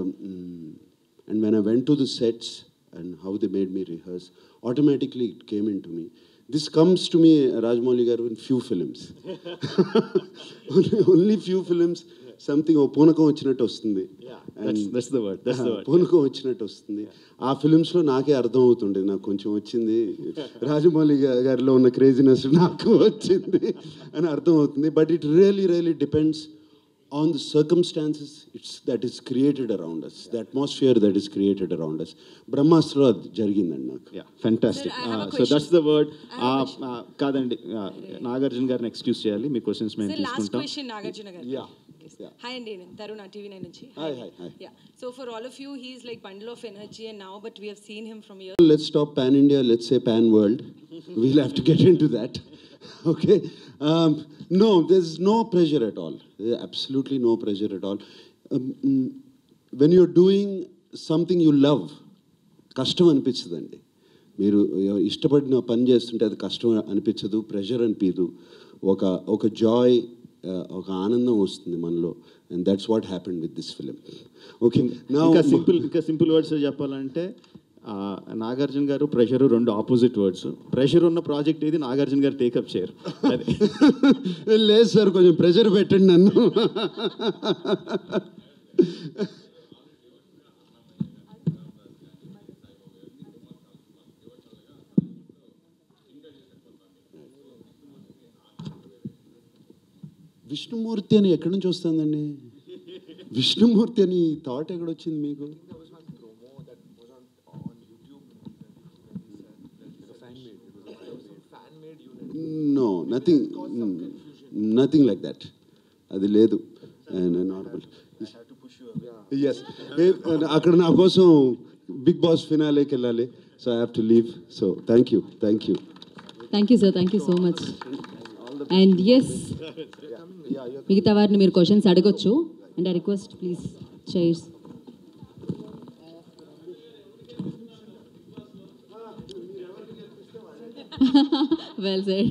when I went to the sets and how they made me rehearse, automatically it came into me. This comes to me, Rajamouli garu, in few films. only few films, something పూనకం వచ్చినట్టు వస్తుంది. పూనకం వచ్చినట్టు వస్తుంది. ఆ ఫిలిమ్స్లో నాకే అర్థం అవుతుండే, నాకు కొంచెం వచ్చింది, రాజమౌళి గారిలో ఉన్న క్రేజీనెస్ నాకు వచ్చింది అని అర్థం అవుతుంది. But it really depends on the circumstances that is created around us, the atmosphere that is created around us. Brahmastra jarigindandi naku. Yeah, fantastic. So that's the word. Kadandi, Nagarjuna garu excuse cheyali, me questions మేము తీసుకుంటాం. Last question, Nagarjuna garu. Yeah. Hi Andy, Taruna TV9 nunchi. Hi. Yeah. So for all of you, he's like bundle of energy, and now, but we have seen him from here. Let's stop pan India, let's say pan world. We'll have to get into that. Okay. No, there's no pressure at all. There's absolutely no pressure at all. When you're doing something you love, కష్టం అనిపించదండి. మీరు ఇష్టపడిన పని చేస్తుంటే అది కష్టం అనిపించదు, pressure అనిపించదు. ఒక జాయ్, ఒక ఆనందం వస్తుంది మనలో. And that's what happened with this film. Okay, ఇంకా సింపుల్ వర్డ్స్ చెప్పాలంటే నాగార్జున గారు ప్రెషరు రెండు ఆపోజిట్ వర్డ్స్. ప్రెషర్ ఉన్న ప్రాజెక్ట్ ఇది నాగార్జున గారు టేకప్ చేయరు. లేదు సార్, కొంచెం ప్రెషర్ పెట్టండి నన్ను. విష్ణుమూర్తి అని ఎక్కడి నుంచి వస్తుందండి? విష్ణుమూర్తి అని థాట్ ఎక్కడొచ్చింది మీకు? No, nothing like that. అది లేదు. నార్మల్. ఎస్, అక్కడ నా కోసం బిగ్ బాస్ ఫినాలేకి వెళ్ళాలి. So I have to leave. So thank you. Thank you sir, thank you so much. And yes, మిగతా వారిని మీరు క్వశ్చన్స్ అడగొచ్చు. And I request please chairs. Well said.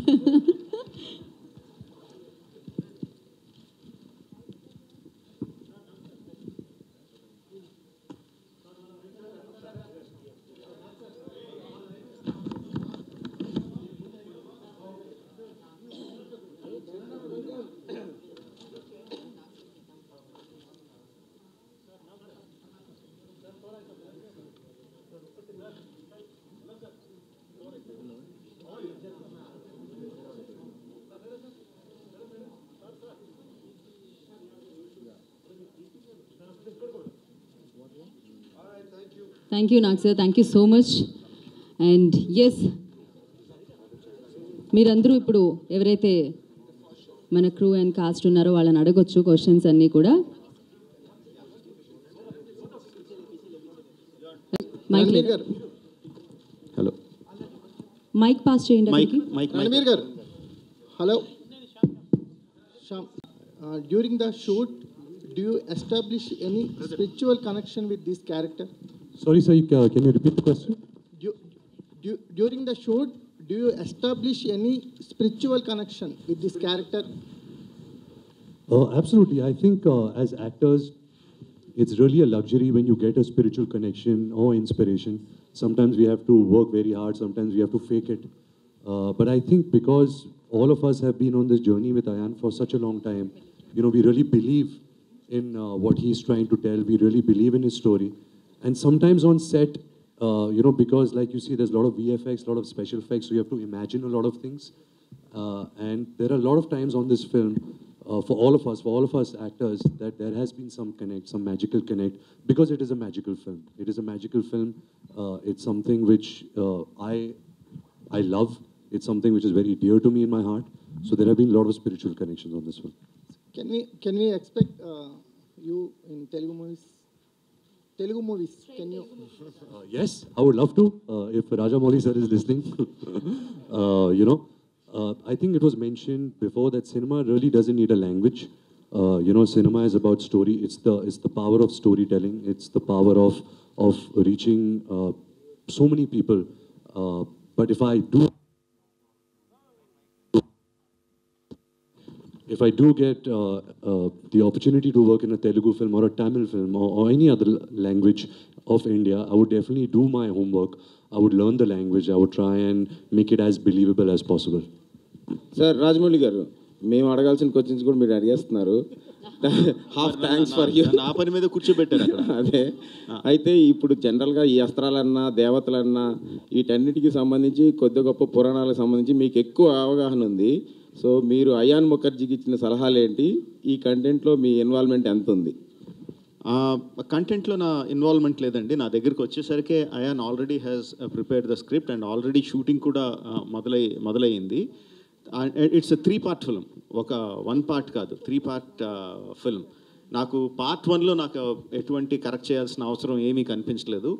Thank you Nag sir, thank you so much. And yes, మీరందరూ ఇప్పుడు ఎవరైతే మన crew and cost ఉన్నారో వాళ్ళని అడగొచ్చు క్వశ్చన్స్ అన్నీ కూడా. హలో, మైక్ పాస్ చేయండి. రణబీర్ గారు, hello. During the shoot, do you establish any spiritual connection with this character? Sorry, sir, can you repeat the question? During the shoot, do you establish any spiritual connection with this character? Absolutely. I think as actors, it's really a luxury when you get a spiritual connection or inspiration. Sometimes we have to work very hard, sometimes we have to fake it. But I think because all of us have been on this journey with Ayan for such a long time, we really believe in what he's trying to tell. We really believe in his story. And sometimes on set, because like you see, there's a lot of VFX, a lot of special effects, so you have to imagine a lot of things. And there are a lot of times on this film, for all of us actors, that there has been some connect, some magical connect, because it is a magical film. It is a magical film. It's something which I love. It's something which is very dear to me in my heart. So there have been a lot of spiritual connections on this film. Can we expect you in Telugu movies? Can you? Yes, I would love to. If Rajamouli sir is listening, I think it was mentioned before that cinema really doesn't need a language. Cinema is about story. It's the power of storytelling. It's the power of reaching so many people. But if I do get the opportunity to work in a Telugu film or a Tamil film or any other language of India, I would definitely do my homework. I would learn the language. I would try and make it as believable as possible. Sir, Rajamouli garu, మేము అడగాల్సిన questions కూడా మీరు అడిగేస్తున్నారు. Half thanks for you. నా పని మీద కూర్చోబెట్టారు అక్కడ. అదే, అయితే ఇప్పుడు జనరల్గా ఈ అస్త్రాలన్నా దేవతలన్నా వీటన్నిటికీ సంబంధించి కొద్ది గొప్ప పురాణాలకు సంబంధించి మీకు ఎక్కువ అవగాహన ఉంది. సో మీరు అయాన్ ముఖర్జీకి ఇచ్చిన సలహాలు ఏంటి? ఈ కంటెంట్లో మీ ఇన్వాల్వ్మెంట్ ఎంత ఉంది? కంటెంట్లో నా ఇన్వాల్వ్మెంట్ లేదండి. నా దగ్గరికి వచ్చేసరికి Ayan already has prepared the script and already shooting కూడా మొదలయ్యింది. ఇట్స్ 3 part ఫిల్మ్, ఒక 1 part కాదు, 3 part ఫిల్మ్. నాకు part 1లో నాకు ఎటువంటి కరెక్ట్ చేయాల్సిన అవసరం ఏమీ కనిపించలేదు.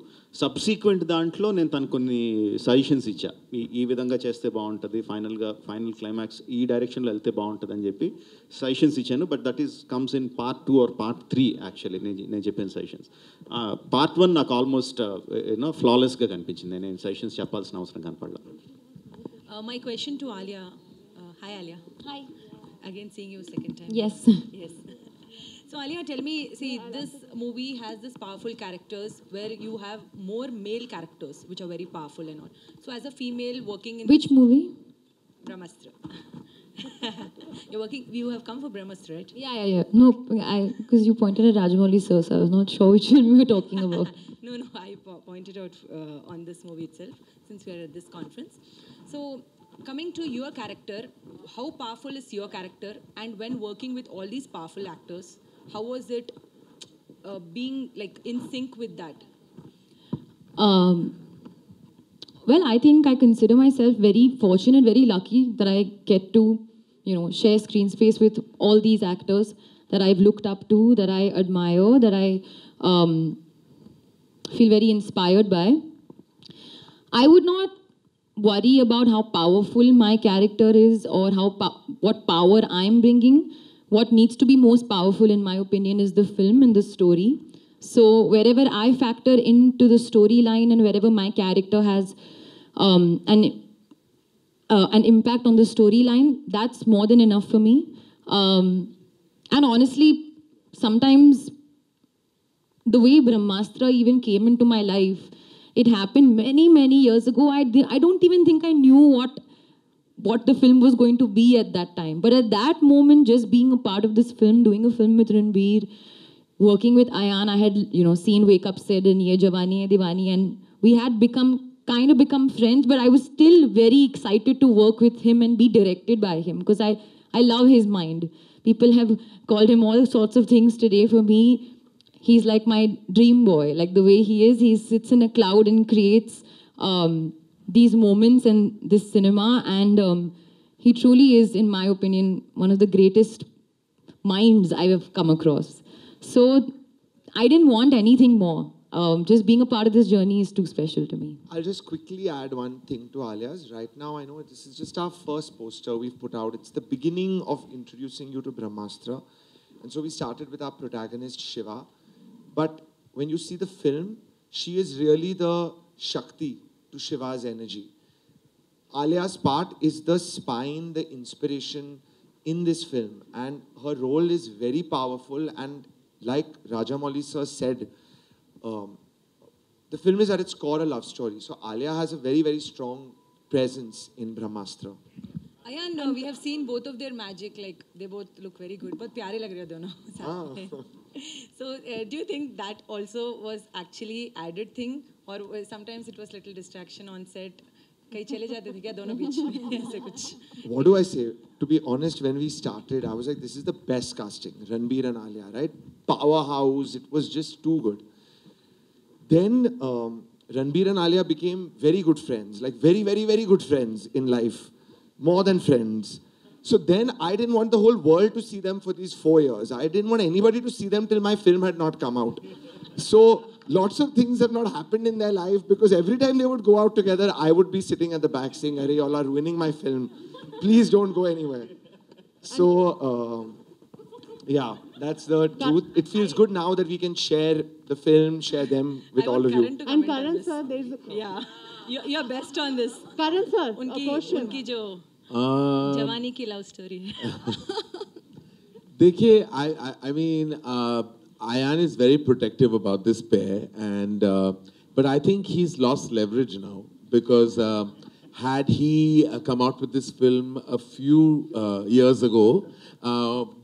సబ్సీక్వెంట్ దాంట్లో నేను తనకు కొన్ని సజెషన్స్ ఇచ్చా. ఈ విధంగా చేస్తే బాగుంటుంది, ఫైనల్ క్లైమాక్స్ ఈ డైరెక్షన్లో వెళ్తే బాగుంటుంది అని చెప్పి సజెషన్స్ ఇచ్చాను. But that is comes in part 2 or part 3 actually నేను చెప్పిన సజెషన్స్. part 1 నాకు ఆల్మోస్ట్ ఫ్లాలెస్గా కనిపించింది. నేను సజెషన్స్ చెప్పాల్సిన అవసరం కనపడలేదు. My question to Alia. Hi, Alia. Hi. Again, seeing you second time. Yes. Yes. So, Alia, tell me, see, this movie has this powerful characters where you have more male characters, which are very powerful and all. So, as a female working in Which movie? Brahmastra. You have come for Brahmastra, right? Yeah. No, because you pointed at Rajamouli sir, so I was not sure which film we were talking about. No, I pointed out on this movie itself, since we are at this conference. So, coming to your character, how powerful is your character? And when working with all these powerful actors, how was it being like in sync with that? Well, I think I consider myself very fortunate, very lucky that I get to, share screen space with all these actors that I've looked up to, that I admire, that I feel very inspired by. I would not worry about how powerful my character is or what power I'm bringing. What needs to be most powerful, in my opinion, is the film and the story. So wherever I factor into the storyline and wherever my character has an impact on the storyline, that's more than enough for me. And honestly, sometimes the way Brahmastra even came into my life, it happened many, many years ago. I don't even think I knew what the film was going to be at that time. But at that moment, just being a part of this film, doing a film with Ranbir, working with Ayan, I had, seen Wake Up Sid and Ye Jawani Hai Diwani, and we had kind of become friends, but I was still very excited to work with him and be directed by him because I love his mind. People have called him all sorts of things today. For me, he's like my dream boy. Like the way he is, he sits in a cloud and creates these moments and this cinema. And he truly is, in my opinion, one of the greatest minds I have come across. So I didn't want anything more. Just being a part of this journey is too special to me. I'll just quickly add one thing to Alia's. Right now, I know this is just our first poster we've put out. It's the beginning of introducing you to Brahmastra. And so we started with our protagonist, Shiva. But when you see the film, she is really the Shakti to Shiva's energy. Alia's part is the spine, the inspiration in this film. And her role is very powerful. And like Rajamouli sir said, the film is at its core a love story. So Alia has a very, very strong presence in Brahmastra. Ayan, we have seen both of their magic. Like they both look very good. But pyare lag rahe dono. So do you think that also was actually added thing, or sometimes it was little distraction on set? Kahin chale jate the kya dono beech mein aise kuch? What do I say? To be honest, when we started, I was like, this is the best casting. Ranbir and Alia, right? Powerhouse. It was just too good. Then Ranbir and Alia became very good friends, like very, very, very good friends in life, more than friends. So then I didn't want the whole world to see them for these 4 years. I didn't want anybody to see them till my film had not come out. So lots of things have not happened in their life because every time they would go out together, I would be sitting at the back saying, "Arey, y'all are ruining my film. Please don't go anywhere." So yeah, that's the truth. It feels good now that we can share the film, share them with all of you. And Karan sir, there is a Yeah, you're best on this. Karan sir, a question. Unki jo जवानी की love story. देखिए, I mean, Ayan is very protective about this pair, and but I think he's lost leverage now because had he come out with this film a few years ago,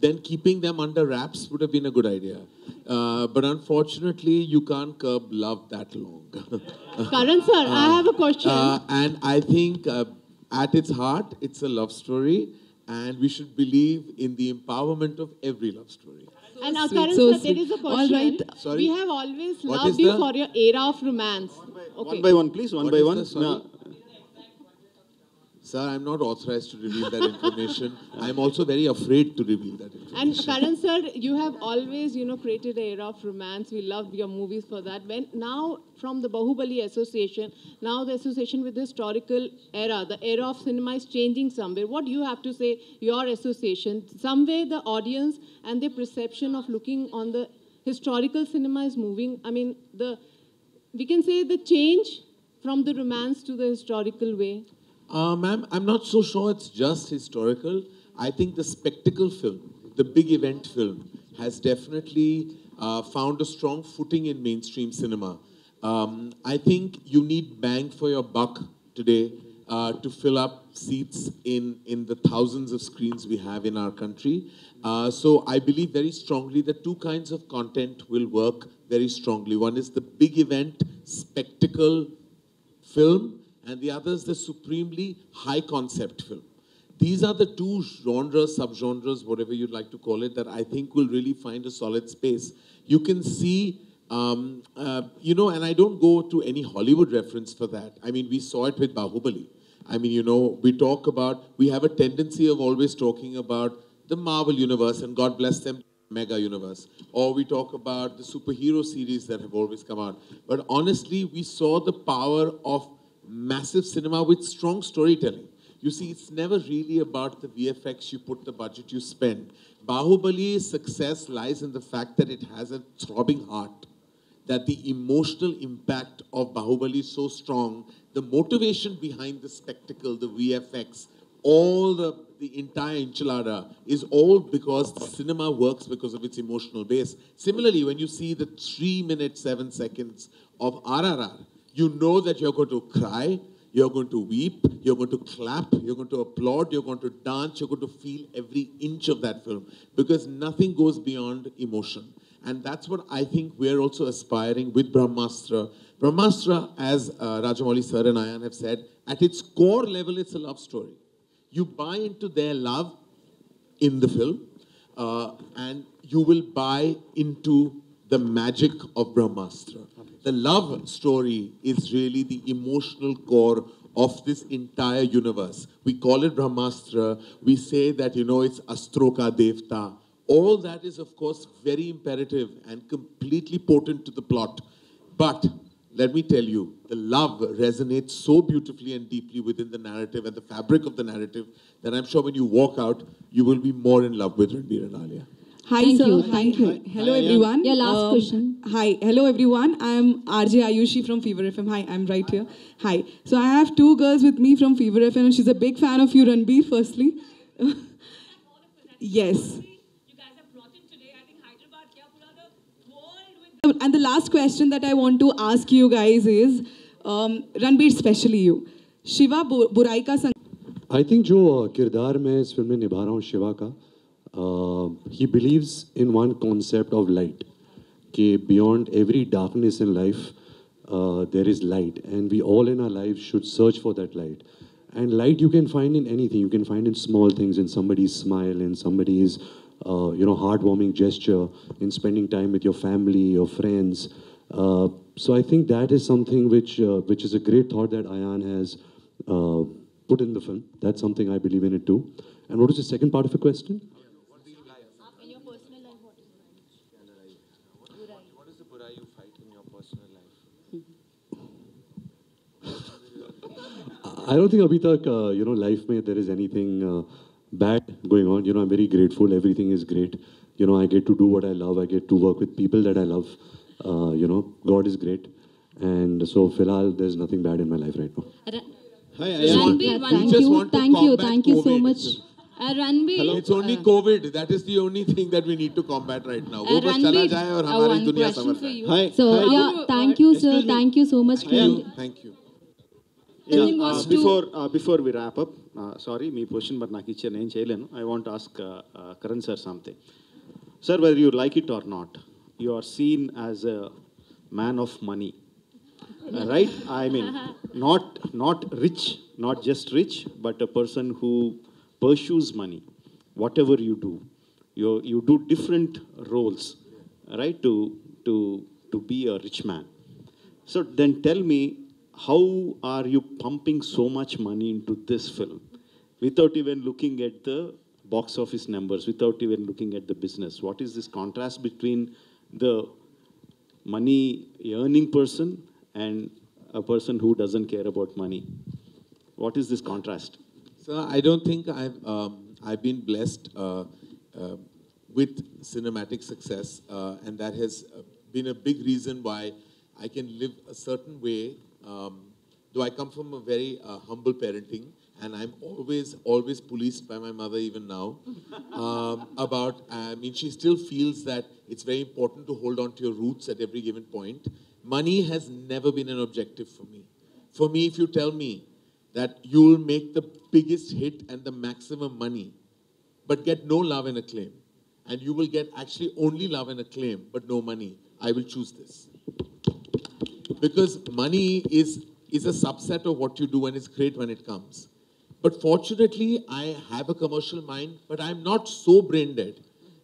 then keeping them under wraps would have been a good idea. But unfortunately, you can't curb love that long. Karan sir, I have a question. And I think at its heart, it's a love story, and we should believe in the empowerment of every love story. And Karan sir, there is a question. All right. Sorry? We have always What loved is you the- for your era of romance. Okay. One by one, please. One What by is one. the- sorry? Sir, I'm not authorized to reveal that information. I'm also very afraid to reveal that information. And Karan sir, you have always, created an era of romance. We love your movies for that. When now, from the Bahubali Association, now the association with the historical era, the era of cinema is changing somewhere. What do you have to say, your association? Somewhere the audience and their perception of looking on the historical cinema is moving. I mean, we can say the change from the romance to the historical way. Ma'am, I'm not so sure it's just historical. I think the spectacle film, the big event film, has definitely found a strong footing in mainstream cinema. I think you need bang for your buck today to fill up seats in the thousands of screens we have in our country. So I believe very strongly that two kinds of content will work very strongly. One is the big event, spectacle film, and the other is the supremely high concept film. These are the two genres, subgenres, whatever you'd like to call it, that I think will really find a solid space. You can see, you know, and I don't go to any Hollywood reference for that. I mean, we saw it with Bahubali. I mean, you know, we have a tendency of always talking about the Marvel universe, and God bless them, mega universe. Or we talk about the superhero series that have always come out. But honestly, we saw the power of massive cinema with strong storytelling. You see, it's never really about the VFX you put, the budget you spend. Bahubali's success lies in the fact that it has a throbbing heart, that the emotional impact of Bahubali is so strong, the motivation behind the spectacle, the VFX, all the entire enchilada is all because the cinema works because of its emotional base. Similarly, when you see the 3 minutes, 7 seconds of RRR, you know that you're going to cry, you're going to weep, you're going to clap, you're going to applaud, you're going to dance, you're going to feel every inch of that film because nothing goes beyond emotion. And that's what I think we're also aspiring with Brahmastra. Brahmastra, as Rajamouli sir and Ayan have said, at its core level, it's a love story. You buy into their love in the film, and you will buy into the magic of Brahmastra. The love story is really the emotional core of this entire universe. We call it Brahmastra. We say that, you know, it's Astroka Devta. All that is, of course, very imperative and completely potent to the plot. But let me tell you, the love resonates so beautifully and deeply within the narrative and the fabric of the narrative that I'm sure when you walk out, you will be more in love with Ranbir and Alia. Hi, Thank sir. you. Thank you. Hello, Hi, everyone. Yeah, last question. Hi. Hello, everyone. I'm RJ Ayushi from Fever FM. Hi, I'm right here. Hi. So I have two girls with me from Fever FM, and she's a big fan of you, Ranbir, firstly. Yes. And the last question that I want to ask you guys is, Ranbir, especially you. Shiva बुराई का संग I think जो किरदार मैं इस film में निभा रहा हूँ शिवा का, he believes in one concept of light, कि beyond every darkness in life, there is light, and we all in our lives should search for that light. And light you can find in anything. You can find in small things, in somebody's smile, in somebody's heartwarming gesture, in spending time with your family, your friends. So I think that is something which is a great thought that Ayan has put in the film. That's something I believe in it too. And what was the second part of your question? In your personal life, what What is the burai you fight in your personal life? I don't think abhi tak, life mein there is anything bad going on. You know, I'm very grateful. Everything is great. You know, I get to do what I love. I get to work with people that I love. God is great. And so, filhal, there's nothing bad in my life right now. Hi, Ranbir, thank you so much. Ranbir, It's only COVID. That is the only thing that we need to combat right now. वो बस चला Ranbir, जाए और हमारी one दुनिया question संवर for जाए. you. Hi. So, Hi. yeah, thank you, sir. Thank you so much. Thank you. Question was to- Before we wrap up, sorry, me question, but నాకు ఇచ్చే నేను చేయలేను. I want to ask Karan sir something. Sir, whether you like it or not, you are seen as a man of money, right? I mean, not rich, not just rich, but a person who pursues money. Whatever you do, you do different roles, right? To be a rich man. So then tell me, how are you pumping so much money into this film without even looking at the box office numbers, without even looking at the business? What is this contrast between the money earning person and a person who doesn't care about money? What is this contrast? So I don't think I've been blessed with cinematic success, and that has been a big reason why I can live a certain way, though I come from a very humble parenting, and I'm always policed by my mother even now, she still feels that it's very important to hold on to your roots at every given point. Money has never been an objective for me. For me, if you tell me that you'll make the biggest hit and the maximum money, but get no love and acclaim, and you will get actually only love and acclaim, but no money, I will choose this. Because money is a subset of what you do, and it's great when it comes. But fortunately, I have a commercial mind, but I'm not so brain dead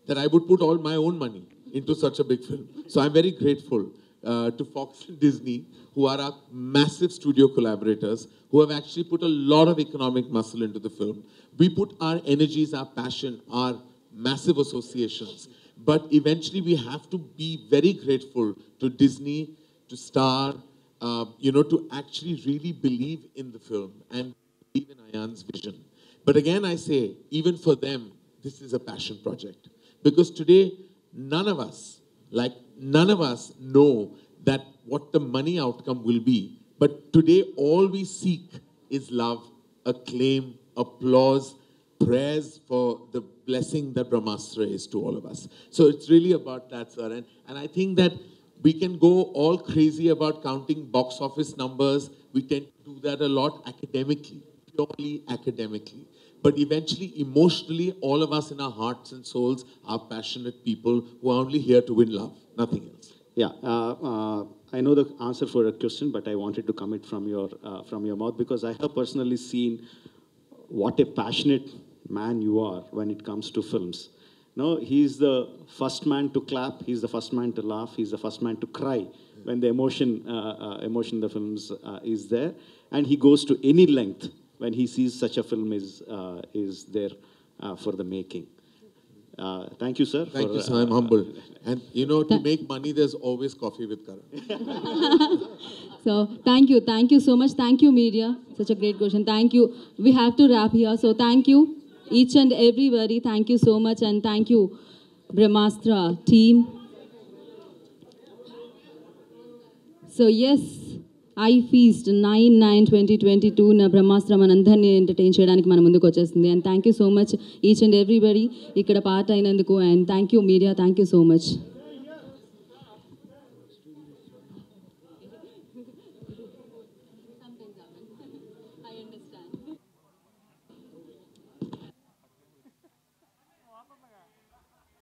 that I would put all my own money into such a big film. So I'm very grateful to Fox and Disney, who are our massive studio collaborators, who have actually put a lot of economic muscle into the film. We put our energies, our passion, our massive associations. But eventually we have to be very grateful to Disney, to Star, to actually really believe in the film and believe in Ayan's vision. But again, I say, even for them, this is a passion project. Because today, none of us know that what the money outcome will be. But today, all we seek is love, acclaim, applause, prayers for the blessing that Brahmastra is to all of us. So it's really about that, sir. And I think that we can go all crazy about counting box office numbers. We tend to do that a lot academically, purely academically. But eventually, emotionally, all of us in our hearts and souls are passionate people who are only here to win love, nothing else. Yeah, I know the answer for a question, but I wanted to commit from your mouth, because I have personally seen what a passionate man you are when it comes to films. No, he's the first man to clap, he's the first man to laugh, he's the first man to cry when the emotion in the films is there, and he goes to any length when he sees such a film is there for the making. Thank you, sir. Thank you, sir. I'm humbled. And to make money, there's always coffee with Karan. So thank you so much. Thank you, media. Such a great question. Thank you. We have to wrap here. So thank you, each and everybody. Thank you so much, and thank you, Brahmastra team. So yes, I Feast 9/9/2022 na Brahmastra manandharni entertain cheyadaniki mana munduku vachestundi, and thank you so much each and everybody ikkada part ainanduku, and thank you media, thank you so much.